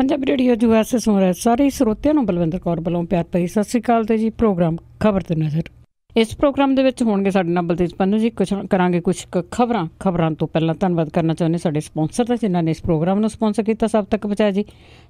Punjabi radio US सुन रहे सारे ਸਰੋਤਿਆਂ ਨੂੰ ਬਲਵਿੰਦਰ ਕੌਰ ਵੱਲੋਂ ਪਿਆਰ ਭਰੀ ਸਤਿ ਸ਼੍ਰੀ ਅਕਾਲ ਤੇ ਜੀ। ਪ੍ਰੋਗਰਾਮ ਖਬਰ ਤੇ ਨਜ਼ਰ। ਇਸ ਪ੍ਰੋਗਰਾਮ ਦੇ ਵਿੱਚ ਹੋਣਗੇ ਸਾਡੇ ਨਾਲ ਬਲਤੇਜ ਪੰਨੂ ਜੀ। ਕਰਾਂਗੇ ਕੁਝ ਖਬਰਾਂ ਤੋਂ ਪਹਿਲਾਂ ਧੰਨਵਾਦ ਕਰਨਾ ਚਾਹੁੰਦੇ ਸਾਡੇ ਸਪਾਂਸਰ ਦਾ ਜਿਨ੍ਹਾਂ ਨੇ ਇਸ ਪ੍ਰੋਗਰਾਮ ਨੂੰ ਸਪਾਂਸਰ ਕੀਤਾ, ਸਭ ਤੱਕ ਪਹੁੰਚਾਇਆ ਜੀ।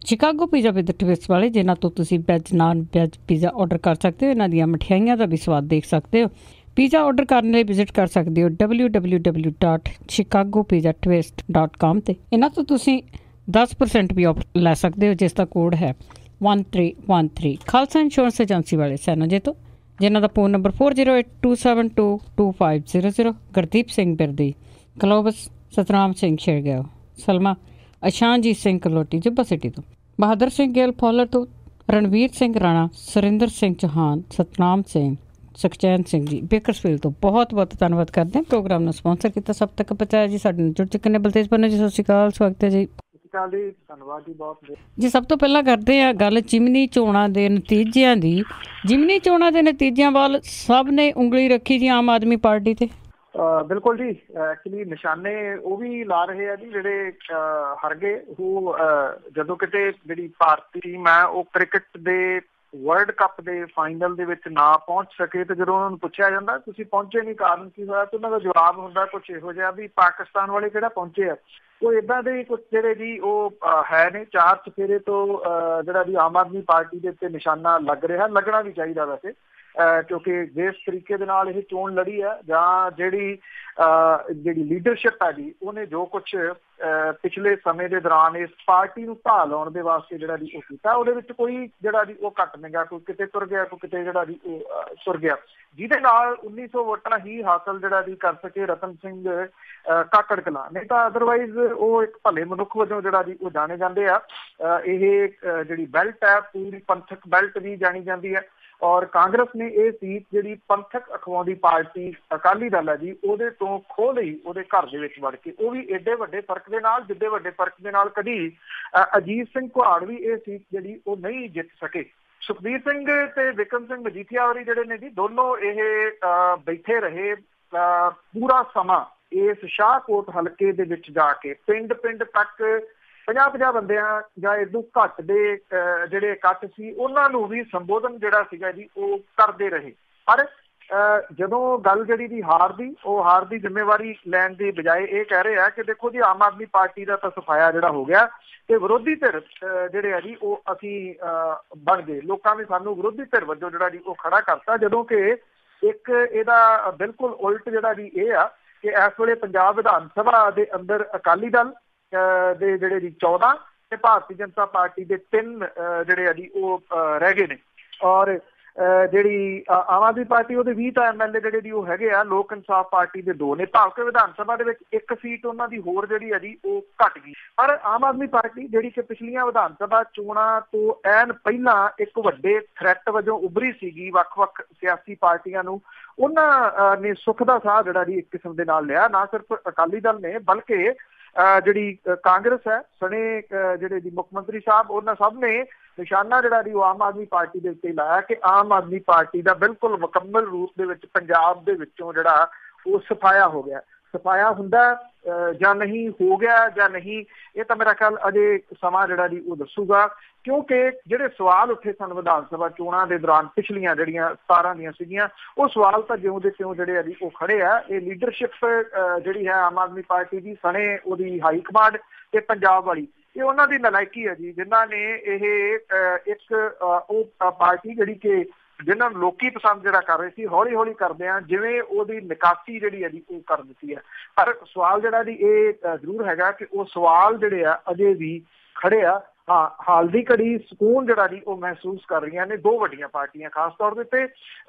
ਸ਼ਿਕਾਗੋ ਪੀਜ਼ਾ ਵਿਦ ਟਵਿਸਟ ਵਾਲੇ, ਜਿਨ੍ਹਾਂ ਤੋਂ ਤੁਸੀਂ veg non veg pizza order ਕਰ ਸਕਦੇ ਹੋ। ਇਹਨਾਂ ਦੀਆਂ ਮਠਿਆਈਆਂ ਦਾ ਵੀ ਸਵਾਦ ਦੇਖ ਸਕਦੇ ਹੋ। ਪੀਜ਼ਾ ਆਰਡਰ ਕਰਨ ਲਈ ਵਿਜ਼ਿਟ ਕਰ ਸਕਦੇ ਹੋ www.chicagopizzatwist.com ਤੇ। ਇਹਨਾਂ ਤੋਂ ਤੁਸੀਂ 10% ਵੀ ਆਫ ਲੈ ਸਕਦੇ ਹੋ, ਜਿਸ ਦਾ ਕੋਡ ਹੈ 1313। ਖਾਲਸਾ ਇੰਸ਼ੋਰੈਂਸ ਏਜੰਸੀ ਵਾਲੇ ਸੈਨੋਜੇ ਤੋਂ, ਜਿਨ੍ਹਾਂ ਦਾ ਫੋਨ ਨੰਬਰ 4082722500। ਗੁਰਦੀਪ ਸਿੰਘ ਬਿਰਦੀ, ਕਲੋਬਸ ਸਤਨਾਮ ਸਿੰਘ ਸ਼ੇਰਗਿਆਓ, ਸਲਮਾ ਅਸ਼ਾਨਜੀਤ ਸਿੰਘ ਕਲੋਟੀ ਜੁੱਬਾ ਸਿਟੀ ਤੋਂ, ਬਹਾਦਰ ਸਿੰਘ ਗਿੱਲ ਫੌਲਰ ਤੋਂ, ਰਣਵੀਰ ਸਿੰਘ ਰਾਣਾ, ਸੁਰਿੰਦਰ ਸਿੰਘ ਚੌਹਾਨ, ਸਤਨਾਮ ਸਿੰਘ, ਸੁਖਚੈਨ ਸਿੰਘ ਜੀ ਬੇਕਰਸਫੀਲਡ ਤੋਂ ਬਹੁਤ ਬਹੁਤ ਧੰਨਵਾਦ ਕਰਦੇ ਹਾਂ। ਪ੍ਰੋਗਰਾਮ ਨੂੰ ਸਪਾਂਸਰ ਕੀਤਾ, ਸਭ ਤੱਕ ਪਹੁੰਚਾਇਆ ਜੀ। ਸਾਡੇ ਨਾਲ ਜੁੜ ਚੁੱਕੇ ਨੇ ਬਲਤੇਜ ਪੰਨੂ ਜੀ। ਸਤਿ ਸ਼੍ਰੀ ਅਕਾਲ, ਸਵਾਗਤ ਹੈ ਜੀ। ਧੰਨਵਾਦ ਜੀ ਬਹੁਤ ਜੀ। ਸਭ ਤੋਂ ਪਹਿਲਾਂ ਕਰਦੇ ਆ ਗੱਲ ਜਿਮਨੀ ਚੋਣਾਂ ਦੇ ਨਤੀਜਿਆਂ ਦੀ। ਜਿਮਨੀ ਚੋਣਾਂ ਦੇ ਨਤੀਜਿਆਂ ਵੱਲ ਸਭ ਨੇ ਉਂਗਲੀ ਰੱਖੀ ਜੀ ਆਮ ਆਦਮੀ ਪਾਰਟੀ ਤੇ। ਬਿਲਕੁਲ ਜੀ, ਐਕਚੁਅਲੀ ਨਿਸ਼ਾਨੇ ਉਹ ਵੀ ਲਾ ਰਹੇ ਆ ਜੀ ਜਿਹੜੇ ਹਾਰ ਗਏ। ਉਹ ਜਦੋਂ ਕਿਤੇ ਜਿਹੜੀ ਭਾਰਤੀ ਟੀਮ ਹੈ ਉਹ ਕ੍ਰਿਕਟ ਦੇ ਵਰਲਡ ਕੱਪ ਦੇ ਫਾਈਨਲ ਦੇ ਵਿੱਚ ਨਾ ਪਹੁੰਚ ਸਕੇ ਤੇ ਜਦੋਂ ਉਹਨਾਂ ਨੂੰ ਪੁੱਛਿਆ ਜਾਂਦਾ ਤੁਸੀਂ ਪਹੁੰਚੇ ਨਹੀਂ, ਕਾਰਨ ਕੀ ਹੋਇਆ, ਤੇ ਉਹਨਾਂ ਦਾ ਜਵਾਬ ਹੁੰਦਾ ਕੁਛ ਇਹੋ ਜਿਹਾ ਵੀ ਪਾਕਿਸਤਾਨ ਵਾਲੇ ਕਿਹੜਾ ਪਹੁੰਚੇ ਆ। ਉਹ ਇੱਦਾਂ ਦੇ ਕੁਛ ਜਿਹੜੇ ਜੀ ਉਹ ਹੈ ਨੇ। ਚਾਰ ਚੁਫੇਰੇ ਤੋਂ ਜਿਹੜਾ ਵੀ ਆਮ ਆਦਮੀ ਪਾਰਟੀ ਦੇ ਉੱਤੇ ਨਿਸ਼ਾਨਾ ਲੱਗ ਰਿਹਾ, ਲੱਗਣਾ ਵੀ ਚਾਹੀਦਾ ਵੈਸੇ, ਕਿਉਂਕਿ ਜਿਸ ਤਰੀਕੇ ਦੇ ਨਾਲ ਇਹ ਚੋਣ ਲੜੀ ਹੈ ਜਾਂ ਜਿਹੜੀ ਲੀਡਰਸ਼ਿਪ ਹੈ ਜੀ, ਉਹਨੇ ਜੋ ਕੁਛ ਪਿਛਲੇ ਸਮੇਂ ਦੇ ਦੌਰਾਨ ਇਸ ਪਾਰਟੀ ਨੂੰ ਢਾਹ ਲਾਉਣ ਦੇ ਵਾਸਤੇ ਜਿਹੜਾ ਜੀ ਉਹ ਕੀਤਾ, ਉਹਦੇ ਵਿੱਚ ਕੋਈ ਜਿਹੜਾ ਜੀ ਉਹ ਘੱਟ ਨਹੀਂ ਗਾ। ਕੋਈ ਕਿਤੇ ਤੁਰ ਗਿਆ, ਕੋਈ ਕਿਤੇ ਜਿਹੜਾ ਜੀ ਉਹ ਤੁਰ ਗਿਆ, ਜਿਹਦੇ ਨਾਲ 1900 ਵੋਟਾਂ ਹੀ ਹਾਸਲ ਜਿਹੜਾ ਜੀ ਕਰ ਸਕੇ ਰਤਨ ਸਿੰਘ ਕਾਕੜ ਕਲਾਂ। ਨਹੀਂ ਤਾਂ ਅਦਰਵਾਈਜ਼ ਉਹ ਇੱਕ ਭਲੇ ਮਨੁੱਖ ਵਜੋਂ ਜਿਹੜਾ ਜੀ ਉਹ ਜਾਣੇ ਜਾਂਦੇ ਆ। ਇਹ ਜਿਹੜੀ ਬੈਲਟ ਹੈ ਪੂਰੀ ਪੰਥਕ ਬੈਲਟ ਵੀ ਜਾਣੀ ਜਾਂਦੀ ਹੈ। ਔਰ ਕਾਂਗਰਸ ਨੇ ਇਹ ਸੀਟ ਜਿਹੜੀ ਪੰਥਕ ਅਖਵਾਉਂਦੀ ਪਾਰਟੀ ਅਕਾਲੀ ਦਲ ਹੈ ਜੀ, ਉਹਦੇ ਤੋਂ ਖੋਹ ਲਈ ਉਹਦੇ ਘਰ ਦੇ ਵਿੱਚ ਵੜ ਕੇ, ਉਹ ਵੀ ਏਡੇ ਵੱਡੇ ਫਰਕ ਦੇ ਨਾਲ, ਜਿੱਡੇ ਵੱਡੇ ਫਰਕ ਦੇ ਨਾਲ ਕਦੀ ਅਜੀਤ ਸਿੰਘ ਘੁਆੜ ਵੀ ਇਹ ਸੀਟ ਜਿਹੜੀ ਉਹ ਨਹੀਂ ਜਿੱਤ ਸਕੇ। ਸੁਖਬੀਰ ਸਿੰਘ ਤੇ ਵਿਕਰਮ ਸਿੰਘ ਮਜੀਠੀਆ ਹੋਰੀ ਜਿਹੜੇ ਨੇ ਜੀ, ਦੋਨੋਂ ਇਹ ਬੈਠੇ ਰਹੇ ਪੂਰਾ ਸਮਾਂ ਇਸ ਸ਼ਾਹਕੋਟ ਹਲਕੇ ਦੇ ਵਿੱਚ ਜਾ ਕੇ ਪਿੰਡ ਤੱਕ 50-50 ਬੰਦਿਆਂ ਜਾਂ ਇਦੋਂ ਘੱਟ ਦੇ ਜਿਹੜੇ ਇਕੱਠ ਸੀ ਉਹਨਾਂ ਨੂੰ ਵੀ ਸੰਬੋਧਨ ਜਿਹੜਾ ਸੀਗਾ ਜੀ ਉਹ ਕਰਦੇ ਰਹੇ। ਪਰ ਜਦੋਂ ਗੱਲ ਜਿਹੜੀ ਦੀ ਹਾਰ ਦੀ ਜ਼ਿੰਮੇਵਾਰੀ ਲੈਣ ਦੀ ਬਜਾਏ ਇਹ ਕਹਿ ਰਹੇ ਆ ਕਿ ਦੇਖੋ ਜੀ ਆਮ ਆਦਮੀ ਪਾਰਟੀ ਦਾ ਤਾਂ ਸਫਾਇਆ ਜਿਹੜਾ ਹੋ ਗਿਆ ਤੇ ਵਿਰੋਧੀ ਧਿਰ ਜਿਹੜੇ ਆ ਜੀ ਉਹ ਅਸੀਂ ਬਣ ਗਏ। ਲੋਕਾਂ ਨੇ ਸਾਨੂੰ ਵਿਰੋਧੀ ਧਿਰ ਵਜੋਂ ਜਿਹੜਾ ਜੀ ਉਹ ਖੜਾ ਕਰਤਾ, ਜਦੋਂ ਕਿ ਇੱਕ ਇਹਦਾ ਬਿਲਕੁਲ ਉਲਟ ਜਿਹੜਾ ਜੀ ਇਹ ਆ ਕਿ ਇਸ ਵੇਲੇ ਪੰਜਾਬ ਵਿਧਾਨ ਸਭਾ ਦੇ ਅੰਦਰ ਅਕਾਲੀ ਦਲ ਦੇ ਜਿਹੜੇ ਜੀ 14 ਤੇ ਭਾਰਤੀ ਜਨਤਾ ਪਾਰਟੀ ਦੇ 3 ਜਿਹੜੇ ਆ ਜੀ ਉਹ ਰਹਿ ਗਏ ਨੇ। ਔਰ ਜਿਹੜੀ ਆਮ ਆਦਮੀ ਪਾਰਟੀ ਉਹਦੇ 20 ਤਾਂ MLA ਜਿਹੜੇ ਜੀ ਉਹ ਹੈਗੇ ਆ। ਲੋਕ ਇਨਸਾਫ ਪਾਰਟੀ ਦੇ 2 ਨੇ। ਭਾਵ ਵਿਧਾਨ ਸਭਾ ਦੇ ਵਿੱਚ 1 ਸੀਟ ਉਹਨਾਂ ਦੀ ਹੋਰ ਜਿਹੜੀ ਆ ਜੀ ਉਹ ਘੱਟ ਗਈ। ਪਰ ਆਮ ਆਦਮੀ ਪਾਰਟੀ ਜਿਹੜੀ ਕਿ ਪਿਛਲੀਆਂ ਵਿਧਾਨ ਸਭਾ ਚੋਣਾਂ ਤੋਂ ਐਨ ਪਹਿਲਾਂ ਇੱਕ ਵੱਡੇ ਥ੍ਰੈਟ ਵਜੋਂ ਉੱਭਰੀ ਸੀਗੀ ਵੱਖ-ਵੱਖ ਸਿਆਸੀ ਪਾਰਟੀਆਂ ਨੂੰ, ਉਹਨਾਂ ਨੇ ਸੁੱਖ ਦਾ ਸਾਹ ਜਿਹੜਾ ਜੀ ਇੱਕ ਕਿਸਮ ਦੇ ਨਾਲ ਲਿਆ। ਨਾ ਸਿਰਫ ਅਕਾਲੀ ਦਲ ਨੇ ਬਲਕਿ ਜਿਹੜੀ ਕਾਂਗਰਸ ਹੈ ਸਣੇ ਜਿਹੜੇ ਜੀ ਮੁੱਖ ਮੰਤਰੀ ਸਾਹਿਬ, ਉਹਨਾਂ ਸਭ ਨੇ ਨਿਸ਼ਾਨਾ ਜਿਹੜਾ ਜੀ ਉਹ ਆਮ ਆਦਮੀ ਪਾਰਟੀ ਦੇ ਉੱਤੇ ਲਾਇਆ ਕਿ ਆਮ ਆਦਮੀ ਪਾਰਟੀ ਦਾ ਬਿਲਕੁਲ ਮੁਕੰਮਲ ਰੂਪ ਦੇ ਵਿੱਚ ਪੰਜਾਬ ਦੇ ਵਿੱਚੋਂ ਜਿਹੜਾ ਉਹ ਸਫਾਇਆ ਹੋ ਗਿਆ। ਸਫਾਇਆ ਹੁੰਦਾ ਜਾਂ ਨਹੀਂ ਹੋ ਗਿਆ ਜਾਂ ਨਹੀਂ, ਇਹ ਤਾਂ ਮੇਰਾ ਖਿਆਲ ਅਜੇ ਸਮਾਂ ਜਿਹੜਾ ਜੀ ਉਹ ਦੱਸੂਗਾ, ਕਿਉਂਕਿ ਜਿਹੜੇ ਸਵਾਲ ਉੱਠੇ ਸਨ ਵਿਧਾਨ ਸਭਾ ਚੋਣਾਂ ਦੇ ਦੌਰਾਨ ਪਿਛਲੀਆਂ ਜਿਹੜੀਆਂ 17 ਦੀਆਂ ਸੀਗੀਆਂ, ਉਹ ਸਵਾਲ ਤਾਂ ਜਿਉਂ ਦੇ ਤਿਉਂ ਜਿਹੜੇ ਆ ਜੀ ਉਹ ਖੜੇ ਆ। ਇਹ ਲੀਡਰਸ਼ਿਪ ਜਿਹੜੀ ਹੈ ਆਮ ਆਦਮੀ ਪਾਰਟੀ ਦੀ ਸਣੇ ਉਹਦੀ ਹਾਈ ਕਮਾਂਡ ਤੇ ਪੰਜਾਬ ਵਾਲੀ, ਇਹ ਉਹਨਾਂ ਦੀ ਨਲਾਇਕੀ ਹੈ ਜੀ, ਜਿਨ੍ਹਾਂ ਨੇ ਇਹ ਇੱਕ ਉਹ ਪਾਰਟੀ ਜਿਹੜੀ ਕਿ ਜਿਹਨਾਂ ਨੂੰ ਲੋਕੀ ਪਸੰਦ ਜਿਹੜਾ ਕਰ ਰਹੇ ਸੀ, ਹੌਲੀ ਹੌਲੀ ਕਰਦੇ ਆ ਜਿਵੇਂ ਉਹਦੀ ਨਿਕਾਸੀ ਜਿਹੜੀ ਹੈ ਜੀ ਉਹ ਕਰ ਦਿੱਤੀ ਹੈ। ਪਰ ਸਵਾਲ ਜਿਹੜਾ ਜੀ ਇਹ ਜ਼ਰੂਰ ਹੈਗਾ ਕਿ ਉਹ ਸਵਾਲ ਜਿਹੜੇ ਆ ਅਜੇ ਵੀ ਖੜੇ ਆ। ਹਾਂ, ਹਾਲ ਦੀ ਘੜੀ ਸਕੂਨ ਜਿਹੜਾ ਜੀ ਉਹ ਮਹਿਸੂਸ ਕਰ ਰਹੀਆਂ ਨੇ 2 ਵੱਡੀਆਂ ਪਾਰਟੀਆਂ, ਖਾਸ ਤੌਰ ਦੇ ਉੱਤੇ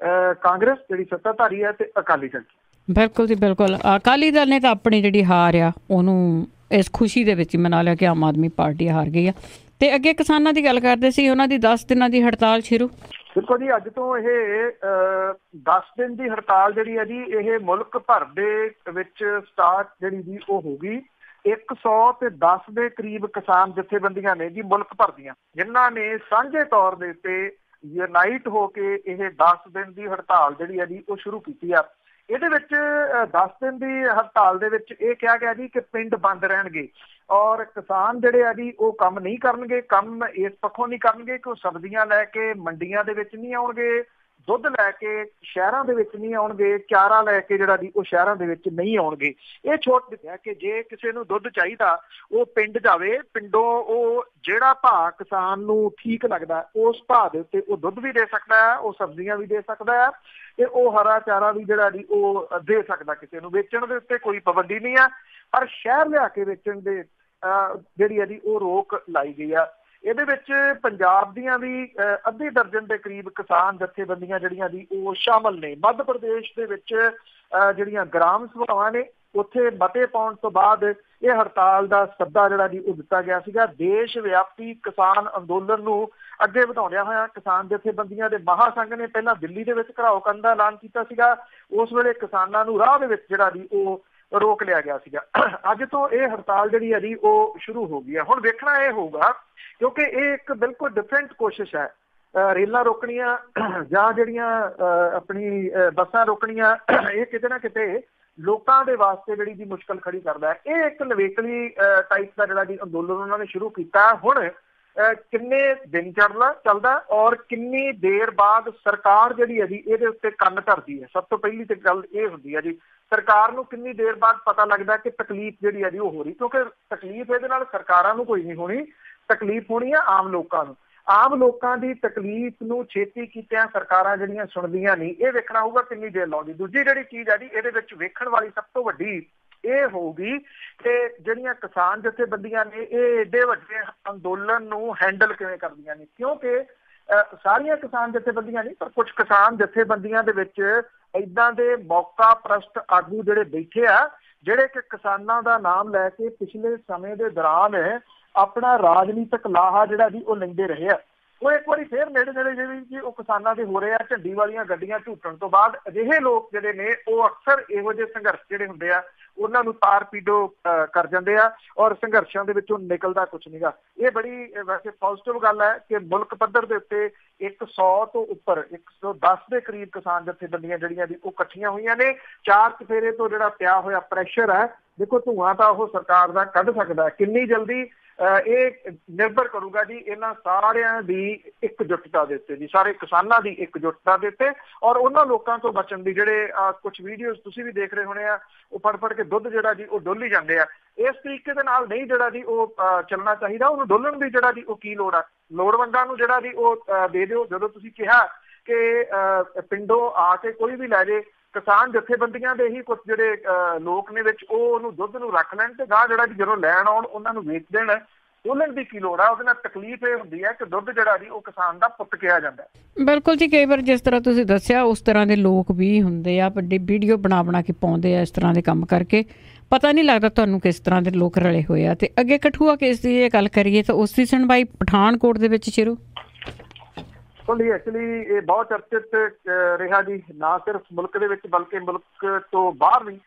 ਕਾਂਗਰਸ ਜਿਹੜੀ ਸੱਤਾਧਾਰੀ ਹੈ ਤੇ ਅਕਾਲੀ ਦਲ। ਬਿਲਕੁਲ ਜੀ ਬਿਲਕੁਲ। ਅਕਾਲੀ ਦਲ ਨੇ ਤਾਂ ਆਪਣੀ ਜਿਹੜੀ ਹਾਰ ਆ ਉਹਨੂੰ ਇਸ ਖੁਸ਼ੀ ਦੇ ਵਿੱਚ ਹੀ ਮਨਾ ਲਿਆ ਕਿ ਆਮ ਆਦਮੀ ਪਾਰਟੀ ਹਾਰ ਗਈ ਆ। ਤੇ ਅੱਗੇ ਕਿਸਾਨਾਂ ਦੀ ਗੱਲ ਕਰਦੇ ਸੀ, ਉਹਨਾਂ ਦੀ 10 ਦਿਨਾਂ ਦੀ ਹੜਤਾਲ ਸ਼ੁਰੂ। ਦੇਖੋ ਜੀ, ਅੱਜ ਤੋਂ ਇਹ 10 ਦਿਨ ਦੀ ਹੜਤਾਲ ਜਿਹੜੀ ਹੈ ਜੀ ਇਹ ਮੁਲਕ ਭਰ ਦੇ ਵਿੱਚ ਸਟਾਰਟ ਜਿਹੜੀ ਜੀ ਉਹ ਹੋਊਗੀ। 110 ਦੇ ਕਰੀਬ ਕਿਸਾਨ ਜਥੇਬੰਦੀਆਂ ਨੇ ਜੀ ਮੁਲਕ ਭਰ ਦੀਆਂ, ਜਿਨ੍ਹਾਂ ਨੇ ਸਾਂਝੇ ਤੌਰ ਦੇ ਉੱਤੇ ਯੂਨਾਈਟ ਹੋ ਕੇ ਇਹ 10 ਦਿਨ ਦੀ ਹੜਤਾਲ ਜਿਹੜੀ ਹੈ ਜੀ ਉਹ ਸ਼ੁਰੂ ਕੀਤੀ ਆ। ਇਹਦੇ ਵਿੱਚ 10 ਦਿਨ ਦੀ ਹੜਤਾਲ ਦੇ ਵਿੱਚ ਇਹ ਕਿਹਾ ਗਿਆ ਜੀ ਕਿ ਪਿੰਡ ਬੰਦ ਰਹਿਣਗੇ ਔਰ ਕਿਸਾਨ ਜਿਹੜੇ ਆ ਜੀ ਉਹ ਕੰਮ ਨਹੀਂ ਕਰਨਗੇ। ਕੰਮ ਇਸ ਪੱਖੋਂ ਨਹੀਂ ਕਰਨਗੇ ਕਿ ਉਹ ਸਬਜ਼ੀਆਂ ਲੈ ਕੇ ਮੰਡੀਆਂ ਦੇ ਵਿੱਚ ਨਹੀਂ ਆਉਣਗੇ, ਦੁੱਧ ਲੈ ਕੇ ਸ਼ਹਿਰਾਂ ਦੇ ਵਿੱਚ ਨਹੀਂ ਆਉਣਗੇ, ਚਾਰਾ ਲੈ ਕੇ ਜਿਹੜਾ ਜੀ ਉਹ ਸ਼ਹਿਰਾਂ ਦੇ ਵਿੱਚ ਨਹੀਂ ਆਉਣਗੇ। ਇਹ ਛੋਟ ਦਿੱਤਾ ਕਿ ਜੇ ਕਿਸੇ ਨੂੰ ਦੁੱਧ ਚਾਹੀਦਾ ਉਹ ਪਿੰਡ ਜਾਵੇ, ਪਿੰਡੋਂ ਉਹ ਜਿਹੜਾ ਭਾਅ ਕਿਸਾਨ ਨੂੰ ਠੀਕ ਲੱਗਦਾ ਉਸ ਭਾਅ ਦੇ ਉੱਤੇ ਉਹ ਦੁੱਧ ਵੀ ਦੇ ਸਕਦਾ ਹੈ, ਉਹ ਸਬਜ਼ੀਆਂ ਵੀ ਦੇ ਸਕਦਾ ਹੈ ਤੇ ਉਹ ਹਰਾ ਚਾਰਾ ਵੀ ਜਿਹੜਾ ਜੀ ਉਹ ਦੇ ਸਕਦਾ। ਕਿਸੇ ਨੂੰ ਵੇਚਣ ਦੇ ਉੱਤੇ ਕੋਈ ਪਾਬੰਦੀ ਨਹੀਂ ਆ, ਪਰ ਸ਼ਹਿਰ ਲਿਆ ਕੇ ਵੇਚਣ ਦੇ ਜਿਹੜੀ ਆ ਜੀ ਉਹ ਰੋਕ ਲਾਈ ਗਈ ਆ। ਇਹਦੇ ਵਿੱਚ ਪੰਜਾਬ ਦੀਆਂ ਵੀ ਅੱਧੇ ਦਰਜਨ ਦੇ ਕਰੀਬ ਕਿਸਾਨ ਜਥੇਬੰਦੀਆਂ ਜਿਹੜੀਆਂ ਜੀ ਉਹ ਸ਼ਾਮਲ ਨੇ। ਮੱਧ ਪ੍ਰਦੇਸ਼ ਦੇ ਵਿੱਚ ਜਿਹੜੀਆਂ ਗ੍ਰਾਮ ਸਭਾਵਾਂ ਨੇ ਉੱਥੇ ਮਤੇ ਪਾਉਣ ਤੋਂ ਬਾਅਦ ਇਹ ਹੜਤਾਲ ਦਾ ਸੱਦਾ ਜਿਹੜਾ ਜੀ ਉਹ ਦਿੱਤਾ ਗਿਆ ਸੀਗਾ। ਦੇਸ਼ ਵਿਆਪੀ ਕਿਸਾਨ ਅੰਦੋਲਨ ਨੂੰ ਅੱਗੇ ਵਧਾਉਂਦਿਆਂ ਹੋਇਆ ਕਿਸਾਨ ਜਥੇਬੰਦੀਆਂ ਦੇ ਮਹਾਸੰਘ ਨੇ ਪਹਿਲਾਂ ਦਿੱਲੀ ਦੇ ਵਿੱਚ ਘਿਰਾਓ ਕਰਨ ਦਾ ਐਲਾਨ ਕੀਤਾ ਸੀਗਾ। ਉਸ ਵੇਲੇ ਕਿਸਾਨਾਂ ਨੂੰ ਰਾਹ ਦੇ ਵਿੱਚ ਜਿਹੜਾ ਜੀ ਉਹ ਰੋਕ ਲਿਆ ਗਿਆ ਸੀਗਾ। ਅੱਜ ਤੋਂ ਇਹ ਹੜਤਾਲ ਜਿਹੜੀ ਹੈ ਜੀ ਉਹ ਸ਼ੁਰੂ ਹੋ ਗਈ ਹੈ। ਹੁਣ ਵੇਖਣਾ ਇਹ ਹੋਊਗਾ ਕਿਉਂਕਿ ਇਹ ਇੱਕ ਬਿਲਕੁਲ ਡਿਫਰੈਂਟ ਕੋਸ਼ਿਸ਼ ਹੈ। ਰੇਲਾਂ ਰੋਕਣੀਆਂ ਜਾਂ ਜਿਹੜੀਆਂ ਆਪਣੀ ਬੱਸਾਂ ਰੋਕਣੀਆਂ, ਇਹ ਕਿਤੇ ਨਾ ਕਿਤੇ ਲੋਕਾਂ ਦੇ ਵਾਸਤੇ ਜਿਹੜੀ ਜੀ ਮੁਸ਼ਕਲ ਖੜੀ ਕਰਦਾ ਹੈ। ਇਹ ਇੱਕ ਨਵੇਕਲੀ ਟਾਈਪ ਦਾ ਜਿਹੜਾ ਜੀ ਅੰਦੋਲਨ ਉਹਨਾਂ ਨੇ ਸ਼ੁਰੂ ਕੀਤਾ। ਹੁਣ ਕਿੰਨੇ ਦਿਨ ਚੱਲਦਾ ਔਰ ਕਿੰਨੀ ਦੇਰ ਬਾਅਦ ਸਰਕਾਰ ਜਿਹੜੀ ਹੈ ਜੀ ਇਹਦੇ ਉੱਤੇ ਕੰਨ ਧਰਦੀ ਹੈ। ਸਭ ਤੋਂ ਪਹਿਲੀ ਤੇ ਗੱਲ ਇਹ ਹੁੰਦੀ ਹੈ ਜੀ, ਸਰਕਾਰ ਨੂੰ ਕਿੰਨੀ ਦੇਰ ਬਾਅਦ ਪਤਾ ਲੱਗਦਾ ਕਿ ਤਕਲੀਫ ਜਿਹੜੀ ਹੈ ਜੀ ਉਹ ਹੋ ਰਹੀ, ਕਿਉਂਕਿ ਤਕਲੀਫ ਇਹਦੇ ਨਾਲ ਸਰਕਾਰਾਂ ਨੂੰ ਕੋਈ ਨਹੀਂ ਹੋਣੀ, ਤਕਲੀਫ ਹੋਣੀ ਹੈ ਆਮ ਲੋਕਾਂ ਨੂੰ। ਆਮ ਲੋਕਾਂ ਦੀ ਤਕਲੀਫ ਨੂੰ ਛੇਤੀ ਕੀਤਿਆਂ ਸਰਕਾਰਾਂ ਜਿਹੜੀਆਂ ਸੁਣਦੀਆਂ ਨਹੀਂ, ਇਹ ਵੇਖਣਾ ਹੋਊਗਾ ਕਿੰਨੀ ਦੇਰ ਲਾਉਂਦੀ। ਦੂਜੀ ਜਿਹੜੀ ਚੀਜ਼ ਹੈ ਜੀ ਇਹਦੇ ਵਿੱਚ ਵੇਖਣ ਵਾਲੀ ਸਭ ਤੋਂ ਵੱਡੀ ਇਹ ਹੋਊਗੀ ਕਿ ਜਿਹੜੀਆਂ ਕਿਸਾਨ ਜਥੇਬੰਦੀਆਂ ਨੇ ਇਹ ਏਡੇ ਵੱਡੇ ਅੰਦੋਲਨ ਨੂੰ ਹੈਂਡਲ ਕਿਵੇਂ ਕਰਦੀਆਂ ਨੇ। ਕਿਉਂਕਿ ਸਾਰੀਆਂ ਕਿਸਾਨ ਜਥੇਬੰਦੀਆਂ ਨਹੀਂ, ਪਰ ਕੁਝ ਕਿਸਾਨ ਜਥੇਬੰਦੀਆਂ ਦੇ ਵਿੱਚ ਏਦਾਂ ਦੇ ਮੌਕਾ ਪ੍ਰਸਤ ਆਗੂ ਜਿਹੜੇ ਬੈਠੇ ਆ, ਜਿਹੜੇ ਕਿ ਕਿਸਾਨਾਂ ਦਾ ਨਾਮ ਲੈ ਕੇ ਪਿਛਲੇ ਸਮੇਂ ਦੇ ਦੌਰਾਨ ਆਪਣਾ ਰਾਜਨੀਤਿਕ ਲਾਹਾ ਜਿਹੜਾ ਜੀ ਉਹ ਲੈਂਦੇ ਰਹੇ ਆ। ਉਹ ਇੱਕ ਵਾਰੀ ਫੇਰ ਨੇੜੇ ਜਿਹੜੀ ਜੀ ਉਹ ਕਿਸਾਨਾਂ ਦੇ ਹੋ ਰਹੇ ਆ। ਝੰਡੀ ਵਾਲੀਆਂ ਗੱਡੀਆਂ ਝੂਟਣ ਤੋਂ ਬਾਅਦ ਅਜਿਹੇ ਲੋਕ ਜਿਹੜੇ ਨੇ ਉਹ ਅਕਸਰ ਇਹੋ ਜਿਹੇ ਸੰਘਰਸ਼ ਜਿਹੜੇ ਹੁੰਦੇ ਆ ਉਹਨਾਂ ਨੂੰ ਤਾਰ ਪੀਡੋ ਕਰ ਜਾਂਦੇ ਆ ਔਰ ਸੰਘਰਸ਼ਾਂ ਦੇ ਵਿੱਚੋਂ ਨਿਕਲਦਾ ਕੁਛ ਨਹੀਂਗਾ। ਇਹ ਬੜੀ ਵੈਸੇ ਪੋਜ਼ਿਟਿਵ ਗੱਲ ਹੈ ਕਿ ਮੁਲਕ ਪੱਧਰ ਦੇ ਉੱਤੇ 100 ਤੋਂ ਉੱਪਰ 110 ਦੇ ਕਰੀਬ ਕਿਸਾਨ ਜਥੇਬੰਦੀਆਂ ਜਿਹੜੀਆਂ ਵੀ ਉਹ ਇਕੱਠੀਆਂ ਹੋਈਆਂ ਨੇ। ਚਾਰ ਚੁਫੇਰੇ ਤੋਂ ਜਿਹੜਾ ਪਿਆ ਹੋਇਆ ਪ੍ਰੈਸ਼ਰ ਹੈ, ਦੇਖੋ ਧੂੰਆਂ ਤਾਂ ਉਹ ਸਰਕਾਰ ਦਾ ਕੱਢ ਸਕਦਾ, ਕਿੰਨੀ ਜਲਦੀ ਇਹ ਨਿਰਭਰ ਕਰੂਗਾ ਜੀ ਇਹਨਾਂ ਸਾਰਿਆਂ ਦੀ ਇਕਜੁੱਟਤਾ ਦੇ ਉੱਤੇ, ਜੀ ਸਾਰੇ ਕਿਸਾਨਾਂ ਦੀ ਇਕਜੁੱਟਤਾ ਦੇ ਉੱਤੇ ਔਰ ਉਹਨਾਂ ਲੋਕਾਂ ਤੋਂ ਬਚਣ ਦੀ। ਜਿਹੜੇ ਕੁਛ ਵੀਡੀਓਜ਼ ਤੁਸੀਂ ਵੀ ਦੇਖ ਰਹੇ ਹੋਣੇ ਆ, ਉਹ ਫੜ ਕੇ ਦੁੱਧ ਜਿਹੜਾ ਜੀ ਉਹ ਡੋਲੀ ਜਾਂਦੇ ਆ। ਇਸ ਤਰੀਕੇ ਦੇ ਨਾਲ ਨਹੀਂ ਜਿਹੜਾ ਜੀ ਉਹ ਚੱਲਣਾ ਚਾਹੀਦਾ। ਉਹਨੂੰ ਡੋਲਣ ਦੀ ਜਿਹੜਾ ਜੀ ਉਹ ਕੀ ਲੋੜ ਆ, ਲੋੜਵੰਦਾਂ ਨੂੰ ਜਿਹੜਾ ਜੀ ਉਹ ਦੇ ਦਿਓ। ਜਦੋਂ ਤੁਸੀਂ ਕਿਹਾ ਕਿ ਪਿੰਡੋਂ ਆ ਕੇ ਕੋਈ ਵੀ ਲੈ ਜੇ, ਕਿਸਾਨ ਜਥੇਬੰਦੀਆਂ ਦੇ ਹੀ ਕੁਝ ਜਿਹੜੇ ਲੋਕ ਨੇ ਵਿੱਚ ਉਹ ਉਹਨੂੰ ਦੁੱਧ ਨੂੰ ਰੱਖ ਲੈਣ ਤੇ ਗਾਹ ਜਿਹੜਾ ਜੀ ਜਦੋਂ ਲੈਣ ਆਉਣ ਉਹਨਾਂ ਨੂੰ ਵੇਚ ਦੇਣ। ਡੋਲਣ ਦੀ ਕੀ ਲੋੜ ਆ? ਉਹਦੇ ਨਾਲ ਤਕਲੀਫ ਇਹ ਹੁੰਦੀ ਹੈ ਕਿ ਦੁੱਧ ਜਿਹੜਾ ਜੀ ਉਹ ਕਿਸਾਨ ਦਾ ਪੁੱਤ ਕਿਹਾ ਜਾਂਦਾ। ਬਿਲਕੁਲ ਜੀ, ਕਈ ਵਾਰ ਜਿਸ ਤਰ੍ਹਾਂ ਤੁਸੀਂ ਦੱਸਿਆ ਉਸ ਤਰ੍ਹਾਂ ਦੇ ਲੋਕ ਵੀ ਹੁੰਦੇ ਆ, ਵੱਡੀ ਵੀਡੀਓ ਬਣਾ ਕੇ ਪਾਉਂਦੇ ਆ। ਇਸ ਤਰ੍ਹਾਂ ਦੇ ਕੰਮ ਕਰਕੇ ਪਤਾ ਨਹੀਂ ਲੱਗਦਾ ਤੁਹਾਨੂੰ ਕਿਸ ਤਰ੍ਹਾਂ ਦੇ ਲੋਕ ਰਲੇ ਹੋਏ ਆ। ਤੇ ਅੱਗੇ ਕਠੂਆ ਕੇਸ ਦੀ ਜੇ ਗੱਲ ਕਰੀਏ ਤਾਂ ਉਸ ਦੀ ਸੁਣਵਾਈ ਪਠਾਨਕੋਟ ਦੇ ਵਿੱਚ ਸ਼ੁਰੂ ਜੀ। ਐਕਚੁਅਲੀ ਇਹ ਬਹੁਤ ਚਰਚਿਤ ਰਿਹਾ ਜੀ, ਨਾ ਸਿਰਫ ਮੁਲਕ ਦੇ ਵਿੱਚ ਬਲਕਿ ਮੁਲਕ ਤੋਂ ਬਾਹਰ ਵੀ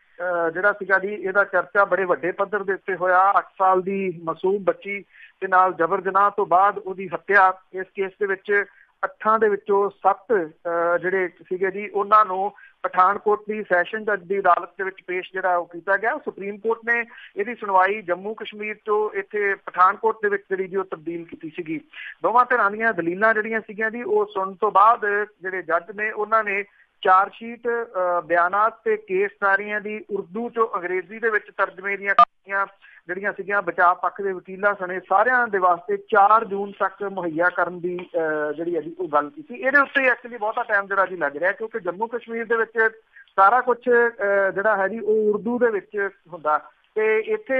ਜਿਹੜਾ ਸੀਗਾ ਜੀ ਇਹਦਾ ਚਰਚਾ ਬੜੇ ਵੱਡੇ ਪੱਧਰ ਦੇ ਉੱਤੇ ਹੋਇਆ। 8 ਸਾਲ ਦੀ ਮਾਸੂਮ ਬੱਚੀ ਦੇ ਨਾਲ ਜਬਰ ਜਨਾਹ ਤੋਂ ਬਾਅਦ ਉਹਦੀ ਹੱਤਿਆ। ਇਸ ਕੇਸ ਦੇ ਵਿੱਚ 8 ਦੇ ਵਿੱਚੋਂ 7 ਜਿਹੜੇ ਸੀਗੇ ਜੀ ਉਹਨਾਂ ਨੂੰ ਪਠਾਨਕੋਟ ਦੀ ਸੈਸ਼ਨ ਜੱਜ ਦੀ ਅਦਾਲਤ ਦੇ ਵਿੱਚ ਪੇਸ਼ ਜਿਹੜਾ ਉਹ ਕੀਤਾ ਗਿਆ। ਸੁਪਰੀਮ ਕੋਰਟ ਨੇ ਇਹਦੀ ਸੁਣਵਾਈ ਜੰਮੂ ਕਸ਼ਮੀਰ ਤੋਂ ਇੱਥੇ ਪਠਾਨਕੋਟ ਦੇ ਵਿੱਚ ਜਿਹੜੀ ਜੀ ਉਹ ਤਬਦੀਲ ਕੀਤੀ ਸੀਗੀ। ਦੋਵਾਂ ਧਿਰਾਂ ਦੀਆਂ ਦਲੀਲਾਂ ਜਿਹੜੀਆਂ ਸੀਗੀਆਂ ਜੀ ਉਹ ਸੁਣਨ ਤੋਂ ਬਾਅਦ ਜਿਹੜੇ ਜੱਜ ਨੇ ਉਹਨਾਂ ਨੇ ਚਾਰਜਸ਼ੀਟ, ਬਿਆਨਾਤ ਤੇ ਕੇਸਦਾਰੀਆਂ ਦੀ ਉਰਦੂ ਚੋਂ ਅੰਗਰੇਜ਼ੀ ਦੇ ਵਿੱਚ ਤਰਜਮੇ ਦੀਆਂ ਕਾਪੀਆਂ ਜਿਹੜੀਆਂ ਸੀਗੀਆਂ ਬਚਾਅ ਪੱਖ ਦੇ ਵਕੀਲਾਂ ਸਣੇ ਸਾਰਿਆਂ ਦੇ ਵਾਸਤੇ 4 ਜੂਨ ਤੱਕ ਮੁਹੱਈਆ ਕਰਨ ਦੀ ਜਿਹੜੀ ਹੈ ਜੀ ਉਹ ਗੱਲ ਕੀਤੀ। ਇਹਦੇ ਉੱਤੇ ਐਕਚੁਅਲੀ ਬਹੁਤਾ ਟਾਈਮ ਜਿਹੜਾ ਜੀ ਲੱਗ ਰਿਹਾ ਕਿਉਂਕਿ ਜੰਮੂ ਕਸ਼ਮੀਰ ਦੇ ਵਿੱਚ ਸਾਰਾ ਕੁਛ ਜਿਹੜਾ ਹੈ ਜੀ ਉਹ ਉਰਦੂ ਦੇ ਵਿੱਚ ਹੁੰਦਾ ਤੇ ਇੱਥੇ